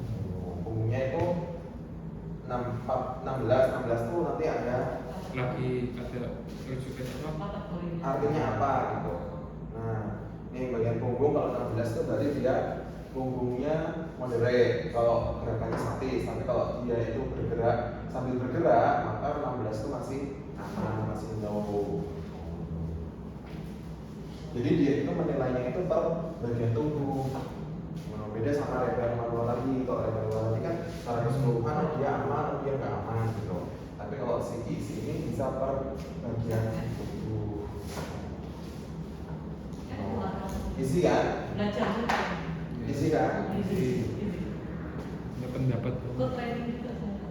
Punggungnya itu 16 tuh nanti ada Lagi ada rujukan apa? Kategorinya. artinya apa gitu. Nah, ini bagian punggung kalau 16 itu berarti dia punggungnya moderate kalau gerakannya statis, tapi kalau dia itu bergerak sambil bergerak maka 16 itu masih aman, masih low. Jadi dia itu menilainya itu per bagian tubuh. Nah, beda sama level manual tadi. Kalau level manual tadi kan secara keseluruhan dia aman, dia nggak aman gitu. Tapi kalau si ini bisa per bagian tubuh. Isi kan? Belajar juga. Isi kan? Isi. Ada pendapat. Ikut training juga saya.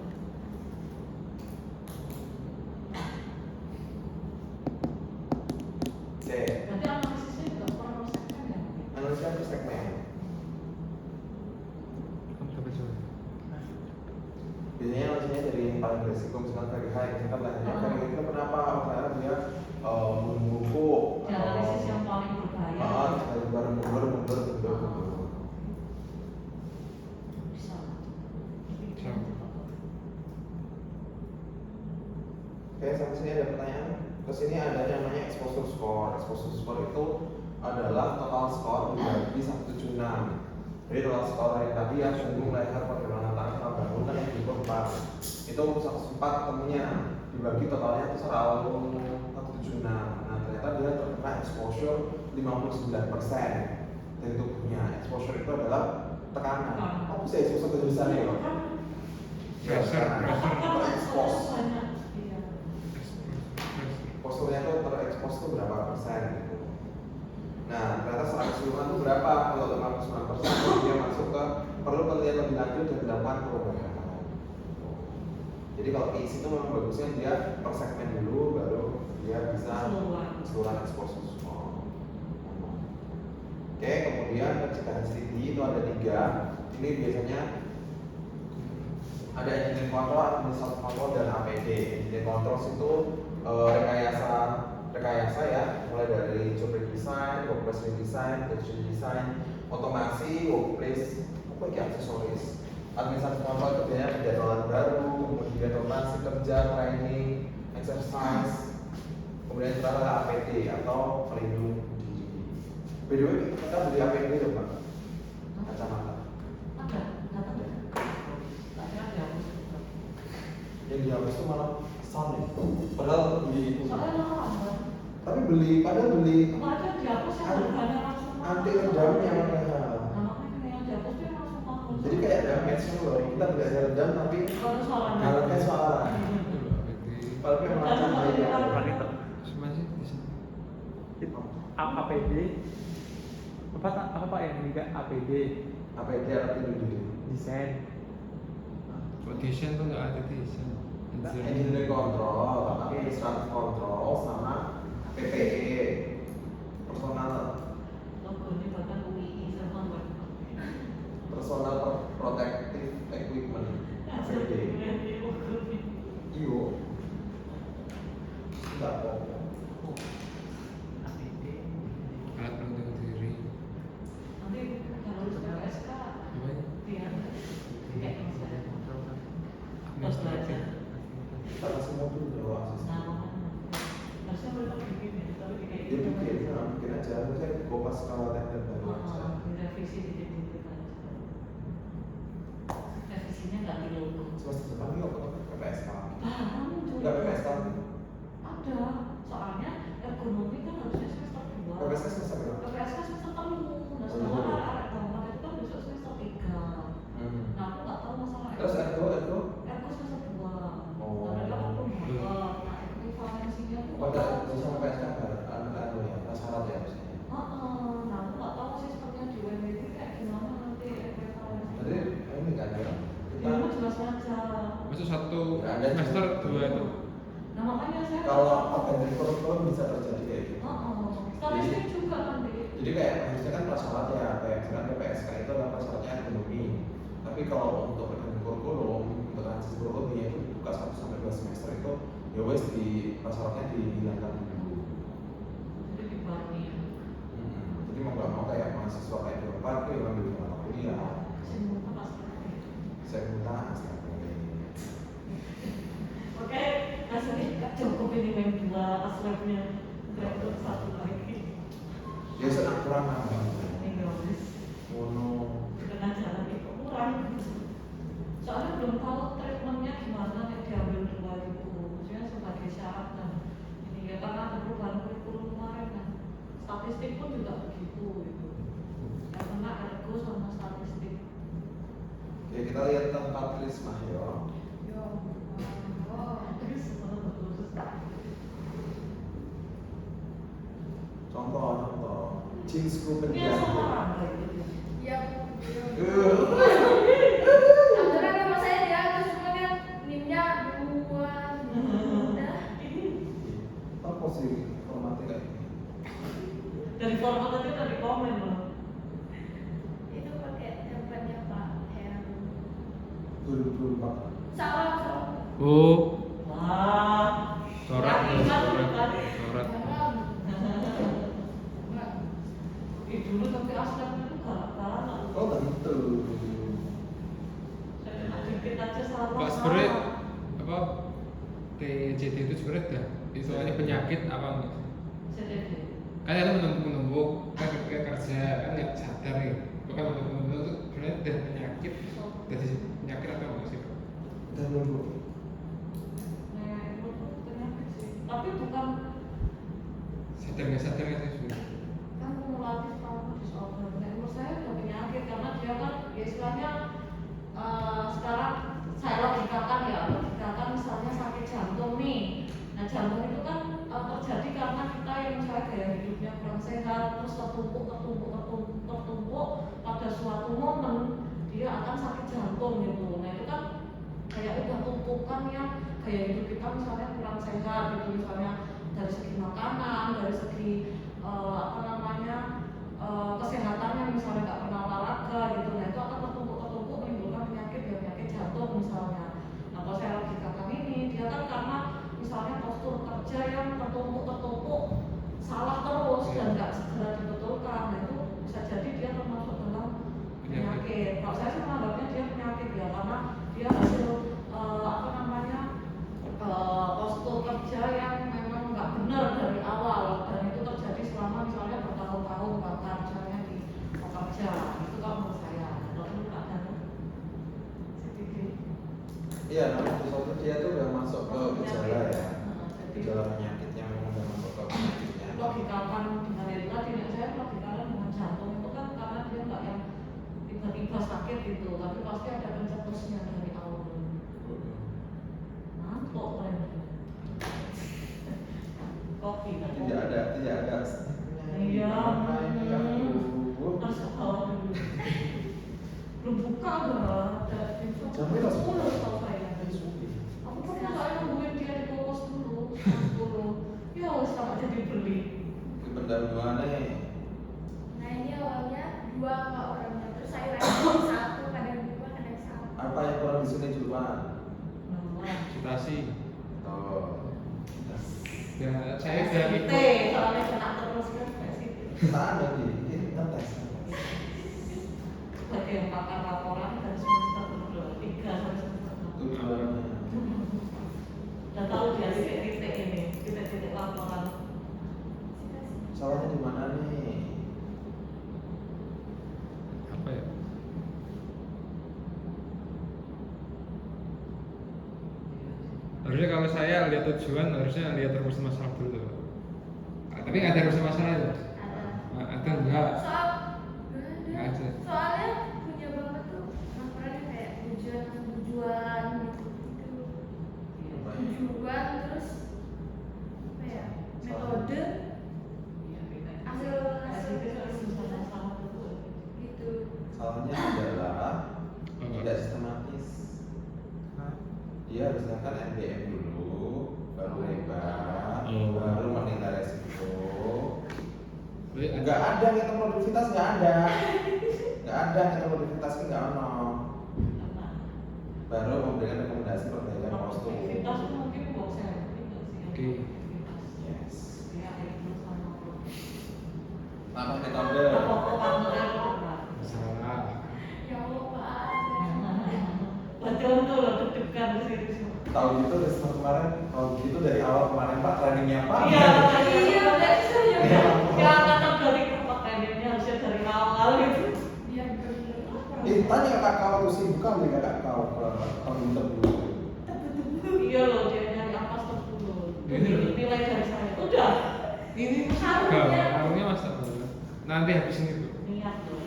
Oke. Berarti analisisnya juga per segmen ya? Manusia itu segmen. Apa coba? Biasanya manusia dari yang paling berisiko misalkan very high, misalkan lehernya very high itu kenapa? Karena dia membungkuk. Di analisis yang paling berbahaya. Mundur. Bisa. Oke, sampai sini ada pertanyaan. Terus ini ada yang namanya exposure score. Exposure score itu adalah total score dibagi 176. Jadi total score yang tadi yang punggung, leher, pergelangan tangan, sama bahu kan yang diukur 4. Itu 104 ketemunya dibagi totalnya itu selalu 176. Nah, ternyata dia terkena exposure 59% dari tubuhnya. Exposure itu adalah tekanan. Oh, bisa exposure besar ya, Pak? Pressure. Terekspos. Banyak. Iya. Posturnya tuh terekspos tuh berapa persen gitu. Nah, ternyata secara keseluruhan itu berapa? Kalau 59% dia masuk ke perlu penelitian lebih lanjut dan dilakukan perubahan. Jadi kalau PIS itu memang bagusnya dia per segmen dulu, baru dia bisa keseluruhan exposure. Oke, kemudian pencegahan STD itu ada 3. Ini biasanya ada engineering control, administrative control, dan APD. Engineering controls itu rekayasa ya, mulai dari job design, workplace design, production design, otomasi, workplace, aksesoris. Administrative control itu biasanya penjadwalan baru, kemudian rotasi kerja, training, exercise, kemudian terakhir APD atau pelindung diri. By the way, kita beli APD ya Pak? Kacamata. Ada, nggak tahu. Tak kira dihapus. Yang dihapus itu malah sound ya. Padahal beli itu. Soalnya mahal kan. Tapi padahal beli Kemarin dihapus yang harganya langsung mahal. anti redamnya makanya. Nah, makanya yang dihapus itu yang langsung mahal. Jadi kayak damage loh. Kita beli ada redam tapi Kalau suaranya. dalamnya suara. Kalau yang macam itu. Bukan itu. Masih di sini. APD apa Pak yang juga APD APD alat pelindung diri. desain. Kalau desain tuh nggak ada desain. Engineering control, administrative control, sama PPE, personal Logo ini bahkan UI sama buat. personal protective equipment APD. Iyo. Enggak kok. APD. Alat pelindung diri. Nanti kalau sudah SK Apa ya? biar kayak misalnya. Administratif. Karena semua tuh udah akses. Nah, harusnya mereka bikin ya, tapi kayak Dia bikin aja. Saya kopas kalau tender baru aja. direvisi dikit-dikit aja. Revisinya ganti logo. Semester depan yuk ke PPSK. Muncul. Enggak PPSK. Ada, soalnya ekonomi kan harusnya semester 2. PPSK semester berapa? PPSK semester 3. Nah, Oh. sedangkan arek-arek banget itu kan besok semester 3. Nah, aku nggak tahu masalah Terus Ergo semester 2. Oh. Nah, mereka kan belum buka. Nah, equivalensinya tuh Pada sama PPSK anu ya, syarat ya harusnya. nah, aku nggak tahu sistemnya di UMB kayak gimana nanti equivalensinya. Jadi ini kan ya. Ya, Kita jelas aja. Masuk 1 Nggak ada semester juga. 2 itu. Nah, makanya saya kalau organisasi kurikulum bisa terjadi kayak gitu. statistik juga nanti. Jadi kayak harusnya kan prasyarat ya, kayak misalkan PPSK itu adalah prasyaratnya ekonomi. Tapi kalau untuk organisasi kurikulum, untuk transisi kurikulum ya itu dibuka 1 sampai 2 semester itu ya wes di prasyaratnya dihilangkan dulu. Jadi dibarengi. Jadi mau nggak mau kayak mahasiswa kayak di tempat itu yang ambil mata kuliah. Semua pasti. Saya minta astaga. Oke, kasih Kak cukup ini main 2 aslabnya. Untuk 1 lagi. Ya senang kurang apa? Ini guys. Mono. Tengah jalan itu kurang. Soalnya belum tahu treatmentnya gimana yang diambil 2 itu. Maksudnya sebagai syarat kan. Ini ya karena ada perubahan kurikulum kemarin kan. Statistik pun juga begitu gitu. Yang kena ergo sama statistik. Oke, kita lihat tempat Rismah ya. Terus Contoh. Jeansku ini penjahit. sama Rangga itu. Ya. Eh. Aturan nama saya di atas cuma kan nimnya 2. Udah. Apa sih formatnya kayak gini? Dari format aja dari komen loh. Itu pakai template-nya Pak Heru. 2024. Salah. Oh, Wah. coret Yang ingat bukan? coret. Dulu tapi aslabnya itu galak-galak. Oh gitu. Saya kena dikit aja salah. Pak sebenarnya apa TCD itu sebenarnya dah soalnya penyakit apa enggak? CDD. Kan itu menumpuk kan ketika kerja kan nggak sadar nih, bukan menumpuk itu sebenarnya udah penyakit, dari penyakit atau enggak sih? Dan nunggu. Nah, itu penyakit sih. Tapi bukan Sadar nggak sih sebenarnya? kan kumulatif trauma disorder. Nah, menurut saya udah penyakit karena dia kan ya istilahnya sekarang saya logikakan misalnya sakit jantung nih. Nah, jantung itu kan terjadi karena kita yang misalnya gaya hidupnya kurang sehat, terus tertumpuk pada suatu momen dia akan sakit jantung gitu. Nah itu kan kayak udah tumpukan yang gaya hidup kita misalnya kurang sehat gitu, misalnya dari segi makanan, dari segi kesehatannya misalnya nggak pernah olahraga gitu. Nah itu akan tertumpuk menimbulkan penyakit jantung misalnya. Nah kalau saya logikakan ini dia kan karena misalnya postur kerja yang tertumpuk salah terus dan nggak segera dibetulkan. Nah itu bisa jadi dia termasuk dalam penyakit. Kalau saya sih menganggapnya dia penyakit ya, karena dia hasil postur kerja yang memang nggak benar dari awal, dan itu terjadi selama misalnya bertahun-tahun bahkan misalnya di pekerja. Itu kalau menurut saya. Kalau menurut Kak Danu sedikit. Iya, namanya sesuatu dia tuh udah masuk ke gejala ya. Gejala penyakitnya memang udah masuk ke penyakitnya. Logikakan dengan itu tadi, saya logikakan dengan jantung itu kan karena dia nggak yang tiba-tiba sakit gitu, tapi pasti ada pencetusnya dari awal. Ngantuk kan? Kopi kan? Tidak ada. Iya. Aduh. Harus ke bawah dulu. Belum buka udah ada info. Jamnya udah 10 setahu saya. Supi. Aku pernah nggak nungguin dia di kulkas dulu, 10. Ya harus sama jadi beli. Ini pendahuluan nih. Nah ini awalnya 2 orangnya, terus saya lagi 1, kadang 2, kadang 1. Apa yang kurang di sini duluan? Citasi. Oh. Ya, saya udah T, ikut. soalnya kena terus kan PSIT. Kita ada di kita tes. Sebagai yang pakar laporan dan semester 3 sampai semester 6. Tujuannya. Udah tahu dia titik-titik ini, titik-titik laporan. Salahnya di mana nih? Apa ya? Harusnya kalau saya lihat tujuan, harusnya lihat rumus masalah dulu. Tapi nggak ada rumus masalah itu. Ada enggak? Nggak ada. Soalnya punya bapak tuh laporannya kayak tujuan gitu. Tujuan terus apa ya? Metode hasil gitu. Salahnya adalah tidak sistematis. Dia harusnya kan MDM dulu, baru lebar, baru menilai resiko. Nggak ada ngitung produktivitas, nggak ada ngitung produktivitas, nggak ono. Baru memberikan rekomendasi perbaikan postur. Aktivitas itu mungkin bosen gitu sih. Oke. Yes. Ya itu sama Apa metode? Salah. Ya Allah Pak. Betul loh, deg-degan di situ semua. Tahu gitu dari semua kemarin, kalau gitu dari awal kemarin Pak trainingnya Pak. Iya, Iya. ya kata dari kepak ini harusnya dari awal gitu. Biar bener. Tanya kakak waktu sibuk kan beli kakak kau kalau minta dulu. Iya loh, dia nyari apa dulu. Ini loh. Nilai dari saya udah. Ini harusnya masa nanti habisin itu. Niat loh.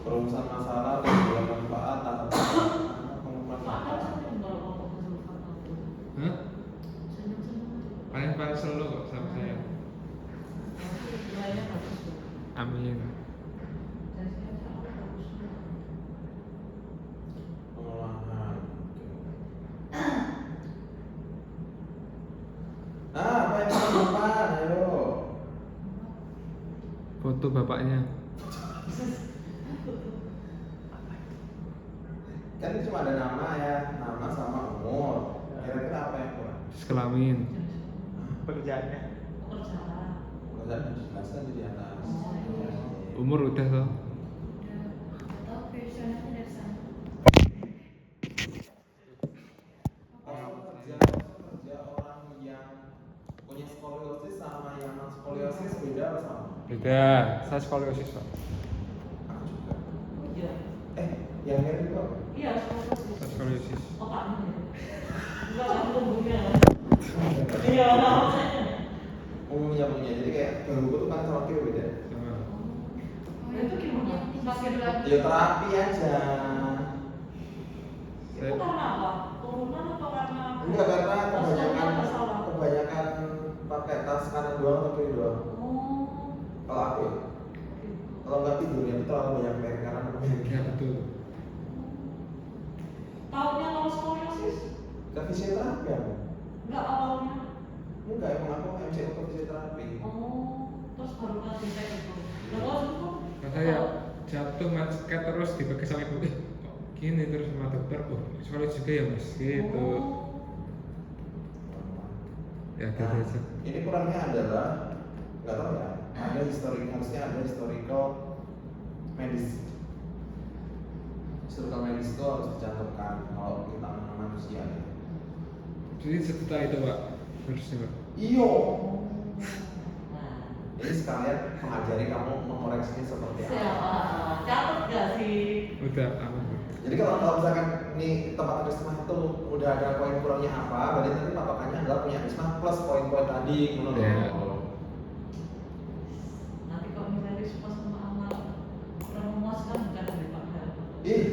Perumusan masalah dan bulan manfaat atau pengumuman Pak kan manfaat. sering kalau ngomong kesulitan aku. Hah? Senyum-senyum. Paling selalu kok sama saya. Nilainya bagus tuh. Amin. Dan saya insya Allah bagus tuh. Pengolahan. Apa yang mau depan? Ayo. Foto bapaknya. Kan cuma ada nama ya, nama sama umur. Kira-kira apa yang kurang? Sekelamin. Pekerjaannya. Pekerjaan. Pekerjaan dijelaskan di atas. Umur udah toh. Udah tahu profesionalnya dari sana. Kerja orang yang punya skoliosis sama yang non skoliosis beda apa sama? Beda. Saya skoliosis pak. Aku juga. Iya. Yang mirip itu apa? Iya, Saya skoliosis. otaknya ya. Enggak kan tumbuhnya. Iya. Umumnya jadi kayak ganggu tuh kan sama kiri beda. Sama. Nah, itu gimana? Makin lagi. Ya terapi aja. Itu karena apa? Turunan atau karena? Enggak karena Posturnya bersalah. kebanyakan pakai tas kanan doang atau kiri doang. Oh. Kalau aku ya, kalau nggak tidurnya itu terlalu banyak PR karena Ya betul. Tahunnya kalau skoliosis? ke fisioterapi aku. Enggak awalnya. Enggak, emang aku MCO ke fisioterapi. Oh, terus baru kasih saya itu. Nah, kalau itu Maka ya jatuh macet terus dipakai sama ibu. Kok gini terus sama dokter. Oh, soalnya juga ya mas gitu. Oh. Ya Nah, gitu aja. ini kurangnya adalah nggak tahu ya. Ada harusnya ada historical medis. Historical medis itu harus dicantumkan kalau kita manusia ya. Jadi sejuta itu pak harusnya pak. Iyo. Nah, Jadi sekalian mengajari kamu mengoreksinya seperti apa. siapa? Catat gak sih? Udah aman pak. Jadi kalau misalkan ini tempat Risma itu udah ada poin kurangnya apa, berarti nanti patokannya adalah punya Risma plus poin-poin tadi, menurut Ya. Nanti kalau misalnya respon sama amal kurang memuaskan bukan dari Pak Hal. Ih,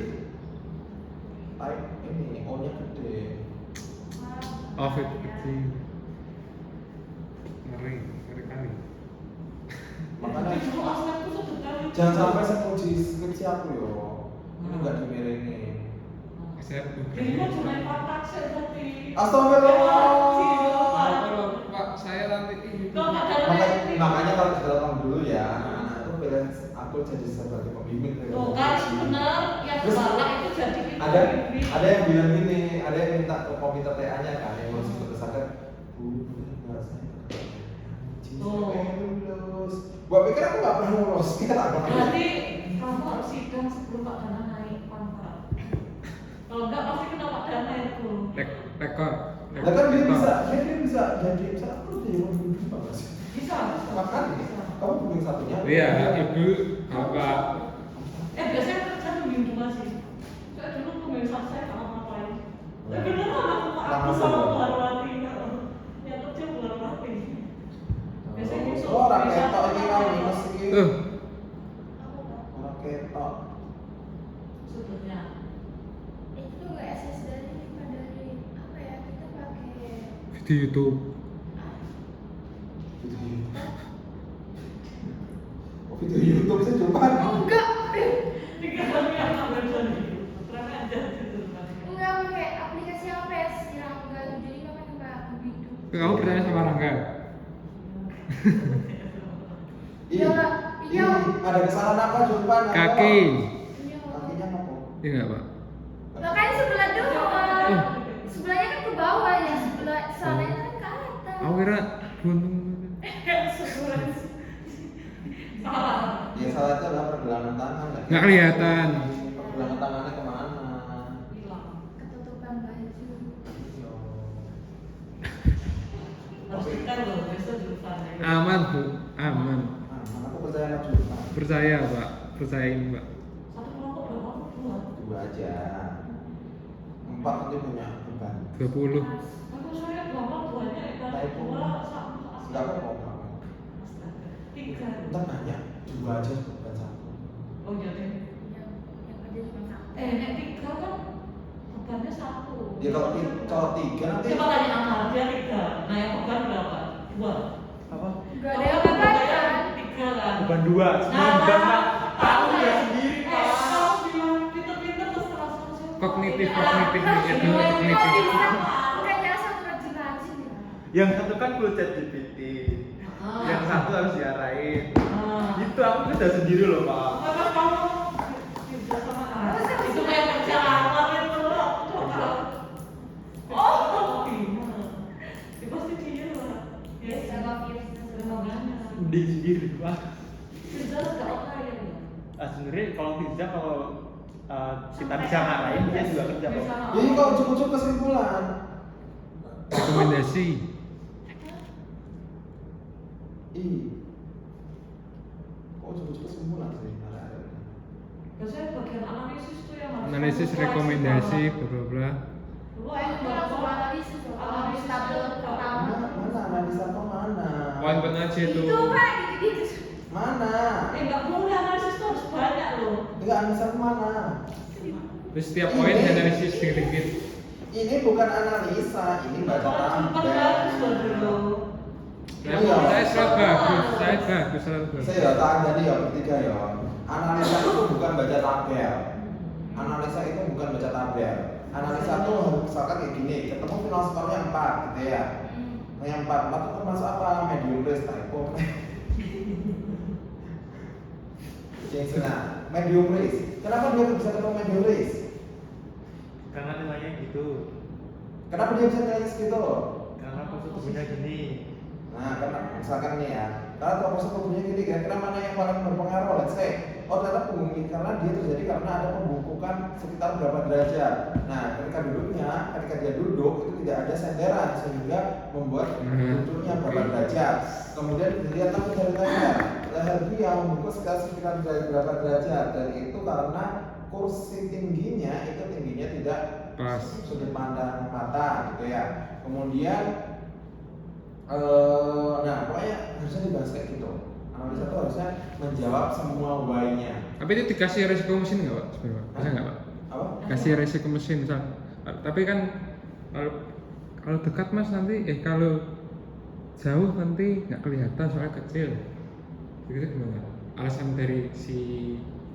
type ini O-nya gede. Off it kecil. Ngeri kali. Makanya Itu aspek itu sedekah. jangan sampai sepuji skripsi aku yo. Ini nggak dimiringin. Saya Dia cuma kontak saya tadi. Astagfirullah. Kalau pak saya nanti ini. Kok nggak ada Makanya kalau datang dulu ya, anak itu pilih aku jadi sebagai pembimbing. Tuh kan benar, yang Terus salah itu jadi kita ada yang bilang gini, ada yang minta ke komputer TA-nya kan, yang lulus berdasarkan Bu, enggak saya Tuh. lulus. Gua pikir aku nggak pernah lulus, kita tak pernah. Berarti kamu harus sidang sebelum Pak Dana naik pangkat. Kalau enggak pasti kena Pak Dana itu. Rekor. Lah kan dia bisa jadi misalnya aku jadi pembimbing apa nggak sih? Bisa. Makanya kamu pembimbing satunya. Iya ibu bapak. Biasanya kerja minggu masih. Saya dulu pemeriksaan saya kalau ngapain. Beneran aku sama Bularwati. Yang kerja Bularwati. Biasanya gitu. Oh, orang ketok ini kan minus ini. Orang ketok. Sebetulnya. Itu nggak SS dari apa ya, kita pakai Di YouTube. Video YouTube saya coba. enggak 3 kali yang ngambil dari kurang ajar gitu. enggak pakai aplikasi APS yang enggak 75 kan enggak begitu. Kamu percaya sama Rangga? Iya. Iya. Ada kesalahan apa coba? Kaki. Kakinya apa? Iya nggak pak? Makanya sebelah doang. Sebelahnya kan ke bawah ya, sebelah sananya kan ke atas. Aku kira buntung. Salah. Ya salah itu adalah pergelangan tangan. Nggak kelihatan. Pergelangan tangannya kemana? Hilang. Ketutupan baju. Harus kita loh, besok jurusan. Aman bu, aman. Aku percaya sama juta. Percaya pak, percayain pak. Satu kelompok berapa? Dua. Dua aja. 4 nanti punya beban. 20. Aku saya kelompok duanya Nah, itu. dua sama. Enggak apa-apa. Tiga. Ntar banyak. Dua aja beban satu. Oh iya deh. Yang kerja cuma satu. Nek tiga kan bebannya satu. Ya kalau tiga nanti. Coba tanya Amar, dia tiga. Nah yang beban berapa? Dua. Apa? Enggak ada yang beban kan? Tiga kan. Beban 2. Sebenarnya beban Pak. Tahu ya sendiri Pak. Kalau bilang pinter-pinter terus langsung sih. Kognitif Ya, itu Kok kognitif. bisa? Bukannya satu rajin-rajin ya? Yang satu kan full chat GPT. Ah. Yang satu harus diarahin. Ah. Itu aku kerja sendiri loh Pak. Apa kamu kerja sama anak? Itu kayak kerja apa gitu loh. Oh, pinter. Ya pasti dia lah. Ya, Sama virus makanya. Mending sendiri Pak. Kerja nggak oke ya. Sebenarnya kalau kerja kalau kita bisa ngarahin dia juga kerja kok. Jadi kalau cukup kesimpulan. Rekomendasi. Kok cukup kesimpulan sih? Biasanya bagian analisis tuh yang harus Analisis kamu rekomendasi kuat. bla bla bla. Wah, itu langsung analisis loh. Analisis Tabel pertama. Mana analisa apa mana? Poin aja Itu tuh. Pak, gitu-gitu. Mana? Nggak boleh analisis tuh harus banyak loh. Enggak analisa apa mana? Terus setiap poin analisis sedikit. Ini bukan analisa, ini baca Kalau tabel. super bagus loh dulu. Saya selalu bagus. Saya ya tak jadi ya ketiga ya. Analisa itu bukan baca tabel. Analisa itu bukan baca tabel. Analisa itu misalkan kayak gini, ketemu final skornya 4 gitu ya. Nah, yang 4 itu termasuk apa? Medium risk typo. Medium risk. Kenapa dia bisa ketemu medium risk? Karena nilainya gitu. Kenapa dia bisa nilai segitu? Karena postur tubuhnya gini. Nah, karena misalkan nih ya, kalau postur tubuhnya gini, kira-kira mana yang paling berpengaruh? Let's say, ternyata punggung ini karena dia terjadi karena ada pembungkukan sekitar berapa derajat. Nah, ketika dia duduk itu tidak ada senderan sehingga membuat duduknya berapa derajat. Kemudian dilihat lagi dari leher dia membungkuk sekitar berapa derajat, dan itu karena kursi tingginya tidak Pas. sudut pandang mata gitu ya. Kemudian nah pokoknya harusnya dibahas kayak gitu. Analisa itu harusnya menjawab semua why-nya. Tapi itu dikasih resiko mesin nggak Pak? Sebenarnya bisa nggak Pak? Apa? Kasih resiko mesin misal. Tapi kan kalau dekat Mas nanti kalau jauh nanti nggak kelihatan soalnya kecil. Begitu gimana? Alasan dari si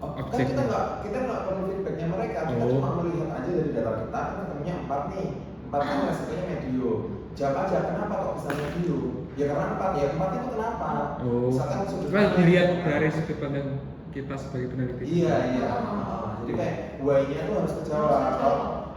Kan objeknya. kita nggak perlu feedbacknya mereka, kita cuma melihat aja dari data kita kan ketemunya 4 nih. 4 kan resikonya medium. Jawab aja kenapa kok bisa medium? Ya karena 4 ya 4 itu kenapa? Misalkan sudut Cuma pandang dilihat kita. dari sudut pandang kita sebagai peneliti. Iya. Jadi kayak why-nya tuh harus kejawab.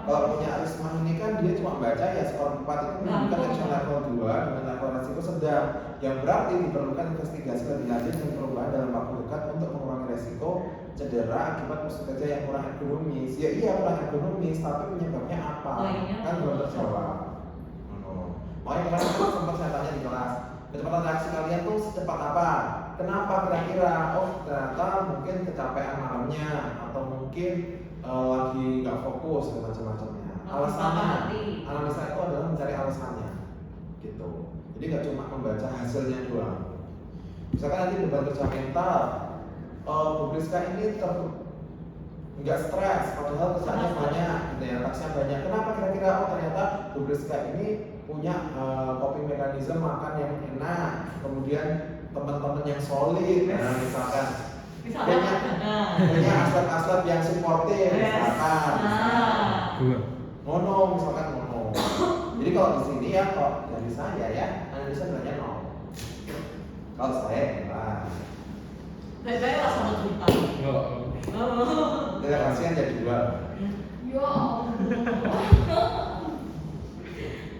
Kalau punya Arisma ini kan dia cuma baca ya skor 4 itu menunjukkan action level 2 dengan level resiko sedang, yang berarti diperlukan investigasi lebih lanjut dan perubahan dalam waktu dekat untuk mengurangi resiko cedera akibat posisi kerja yang kurang ergonomis. Ya iya kurang ergonomis, tapi penyebabnya apa? Kan belum terjawab. Makanya kemarin kan sempat saya tanya di kelas, kecepatan reaksi kalian tuh secepat apa? Kenapa kira-kira? Oh ternyata mungkin kecapean malamnya, atau mungkin lagi nggak fokus dan macam-macamnya. Alasannya, analisa itu adalah mencari alasannya, gitu. Jadi nggak cuma membaca hasilnya doang. Misalkan nanti beban kerja mental, Bu Priska ini nggak stres, padahal kerjanya banyak, gitu ya, taksnya banyak. Kenapa kira-kira? Oh ternyata Bu Priska ini punya coping mechanism makan yang enak, kemudian teman-teman yang solid, nah misalkan punya atlet-atlet yang suportif, misalkan mono. Jadi kalau di sini ya, kalau dari saya ya, analisa nilainya 0. Kalau saya enggak. Saya rasa berjuta. Tidak kasihan jadi 2. Ya Allah.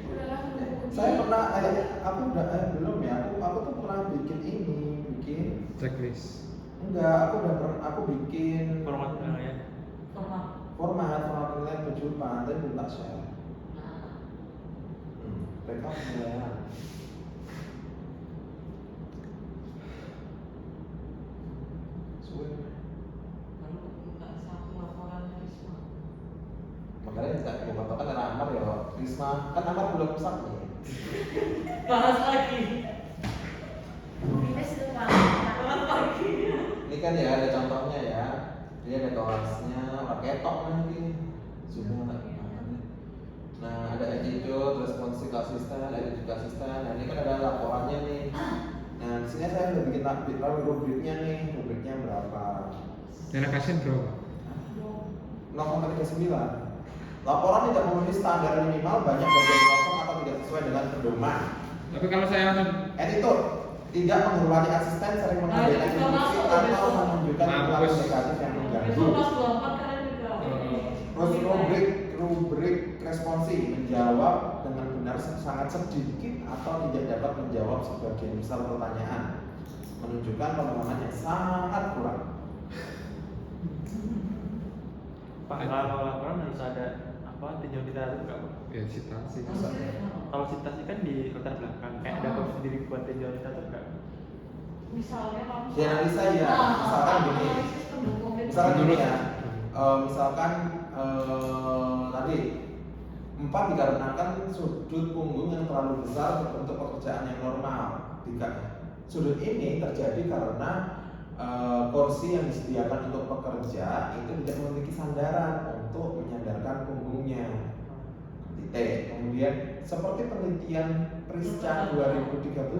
Udahlah nunggu. Saya pernah, belum ya. Aku tuh pernah bikin Checklist. Enggak, aku bikin Format ya. format penilaian kejurupan, tapi belum tak share. Backup penilaian. Makanya tidak dibatalkan karena Amar ya, Risma kan Amar belum sakit. Bahas lagi. Minus itu Pak. Ini kan ya ada contohnya ya. Jadi ada kelasnya, raketok nanti. Semua nah ada attitude, responsive assistant, attitude assistant. Nah ini kan ada laporannya nih. Nah di sini saya udah bikin rubriknya nih. Rubriknya berapa? Yang kasihan berapa? 0,39. Laporan tidak memenuhi standar minimal, banyak bagian kosong atau tidak sesuai dengan pedoman. Tapi kalau saya langsung Attitude tidak menghormati asisten, sering mengabaikan instruksi atau menunjukkan perilaku negatif yang mengganggu. Terus rubrik responsi menjawab dengan benar sangat sedikit atau tidak dapat menjawab sebagian besar pertanyaan, menunjukkan pemahaman yang sangat kurang. Pak, kalau laporan harus ada tinjauan literatur nggak Pak? ya citasi. Kalau citasi kan di latar belakang, kayak ada bab sendiri buat tinjauan literatur nggak? Misalnya kamu Di analisa ya, misalkan gini. Misalkan gini ya, misalkan tadi 4 dikarenakan sudut punggung yang terlalu besar untuk pekerjaan yang normal. Sudut ini terjadi karena kursi yang disediakan untuk pekerja itu tidak memiliki sandaran untuk menyandarkan punggungnya. kemudian seperti penelitian Prisca 2013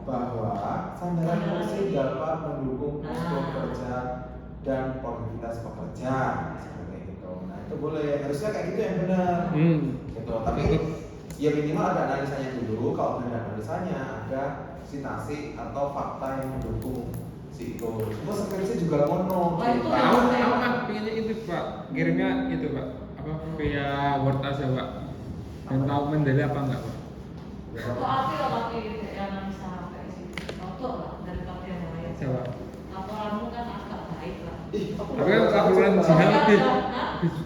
bahwa sandaran kursi dapat mendukung postur kerja dan produktivitas pekerja seperti itu. Nah itu boleh, harusnya kayak gitu yang benar. Gitu. Tapi ya minimal ada analisanya dulu. Kalau ada analisanya, ada sitasi atau fakta yang mendukung si itu. Semua skripsi juga ngono. Wah, itu Tahu pilih itu Pak, kirimnya itu Pak, apa via Word aja Pak. Dan tahu mendali apa enggak Pak? satu arti lah pakai analisa kayak sih. Contoh lah daripada yang lain. Coba. Laporanmu kan agak baik lah. Tapi kan laporan Jihan lebih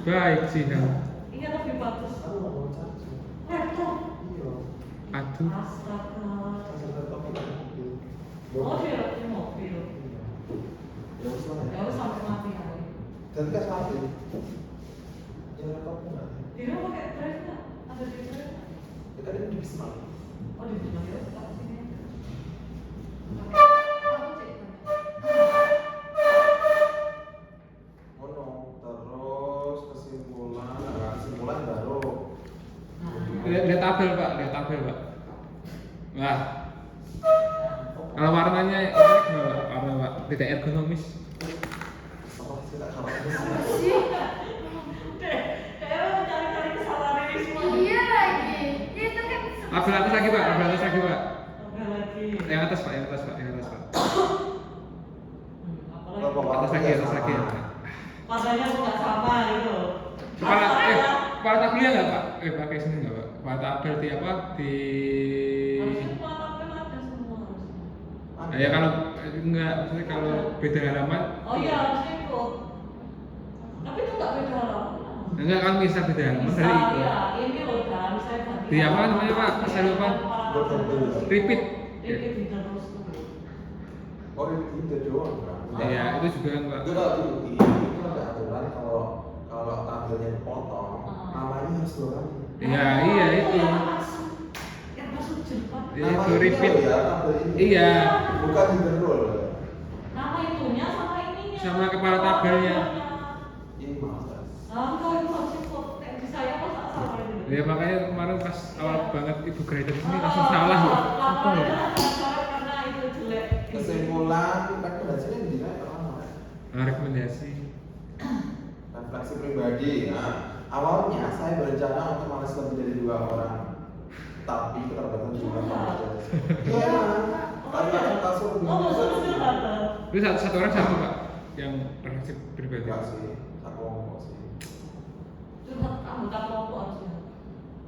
baik Jihan. Iya lebih bagus. Aku nggak mau cacu. Laptop. Iya. Aduh. Astaga. Kasih laptop di mobil. Oh dia di mobil. Ya wis lah. Ya udah sampai mati hari. Dan kas mati. Ya laptopnya nggak. Dia pakai drive nggak? Ada di drive? Kita ada di Bisma. Oh di mana ya? Tak sini. Mono terus kesimpulan baru. Lihat tabel Pak, lihat tabel Pak. Wah. Kalau warnanya ini gimana Pak? Warna Pak, tidak ergonomis. Apa sih tak kalah? Kayak cari-cari kesalahan ini semua. Iya lagi. Ya itu kan Tabel atas lagi Pak, tabel atas lagi Pak. Oke lagi. Yang atas Pak, yang atas Pak, yang atas Pak. Apalagi Atas lagi, atas lagi. padanya kok nggak sama gitu. Kepala tabelnya nggak Pak? Pakai sini nggak Pak? Kepala tabel di apa? Di Harusnya kepala tabel ada semua harusnya. ya kalau enggak, maksudnya kalau beda halaman. Oh iya harusnya ikut. Tapi itu nggak beda halaman. Enggak kan bisa beda halaman Bisa dari itu. ya. Ini loh dan saya ganti. Di apa namanya, Pak? Saya lupa. Repeat. Repeat di terus tuh. Oh itu doang kan? Iya, itu juga enggak. Itu kalau itu ada aturan kalau tabelnya dipotong, namanya harus diulangi. Iya, iya itu. Yang masuk Jepang. Iya, Nama itu ini repeat. loh ya, tabel ini. Iya. Bukan hidden roll. Nama itunya sama ininya. Sama kepala tabelnya. Ini malas. Enggak itu harus ikut. Di saya kok tak salah itu. Ya makanya kemarin pas awal banget Ibu grader sini langsung salah loh. Apa ya? Karena itu jelek. Kesimpulan rekomendasinya di mana pertama? Nah, rekomendasi. Refleksi pribadi. Nah, awalnya saya berencana untuk malas lebih dari 2 orang, tapi keterbatasan jumlah pekerja. Iya, tapi kasur lebih Oh, besar. betul ada. Itu satu orang satu Pak yang refleksi pribadi. Enggak sih, aku ngomong sih. Curhat anggota kelompok harusnya.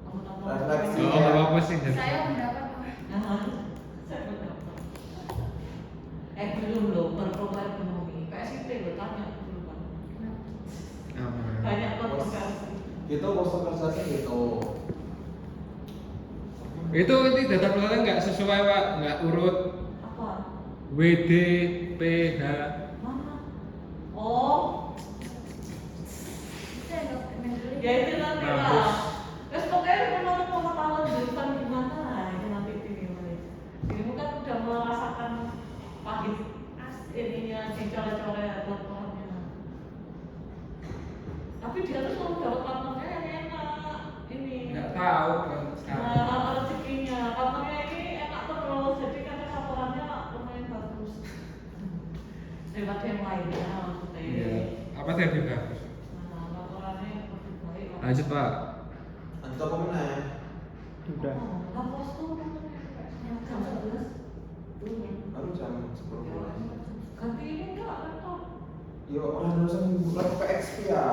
Anggota kelompok. Refleksi. Oh, nggak apa-apa sih. saya mendapat Saya berdapat. Belum loh, berprogram ekonomi. PSIT lo tanya dulu kan. Aman. Banyak kontroversi. Gitu postur kerjanya gitu. Itu nanti data pelatihan nggak sesuai Pak, nggak urut Apa? WD, PH. Mana? Oh, saya dokter dulu. ya itu nanti Bagus. lah. Terus pokoknya menurut pengetahuan jurusan gimana? Nah, itu nanti pilih. Ini kan udah merasakan pahit ininya, coret-coret laporannya. Tapi dia tuh selalu dapat laporannya yang enak. Ini. Nggak tahu kan sekarang. Nah, rezekinya, laporannya ini enak terus, jadi kadang laporannya lumayan bagus. Daripada yang lainnya maksudnya. Iya. Apa sih yang bagus? Nah, laporannya lebih baik lah. Lanjut Pak. Lanjut apa mana? Sudah. Lapor tuh jam 11. Baru jam 10. Ganti ini enggak laptop. Yo, orang dosen bukan PXP ya.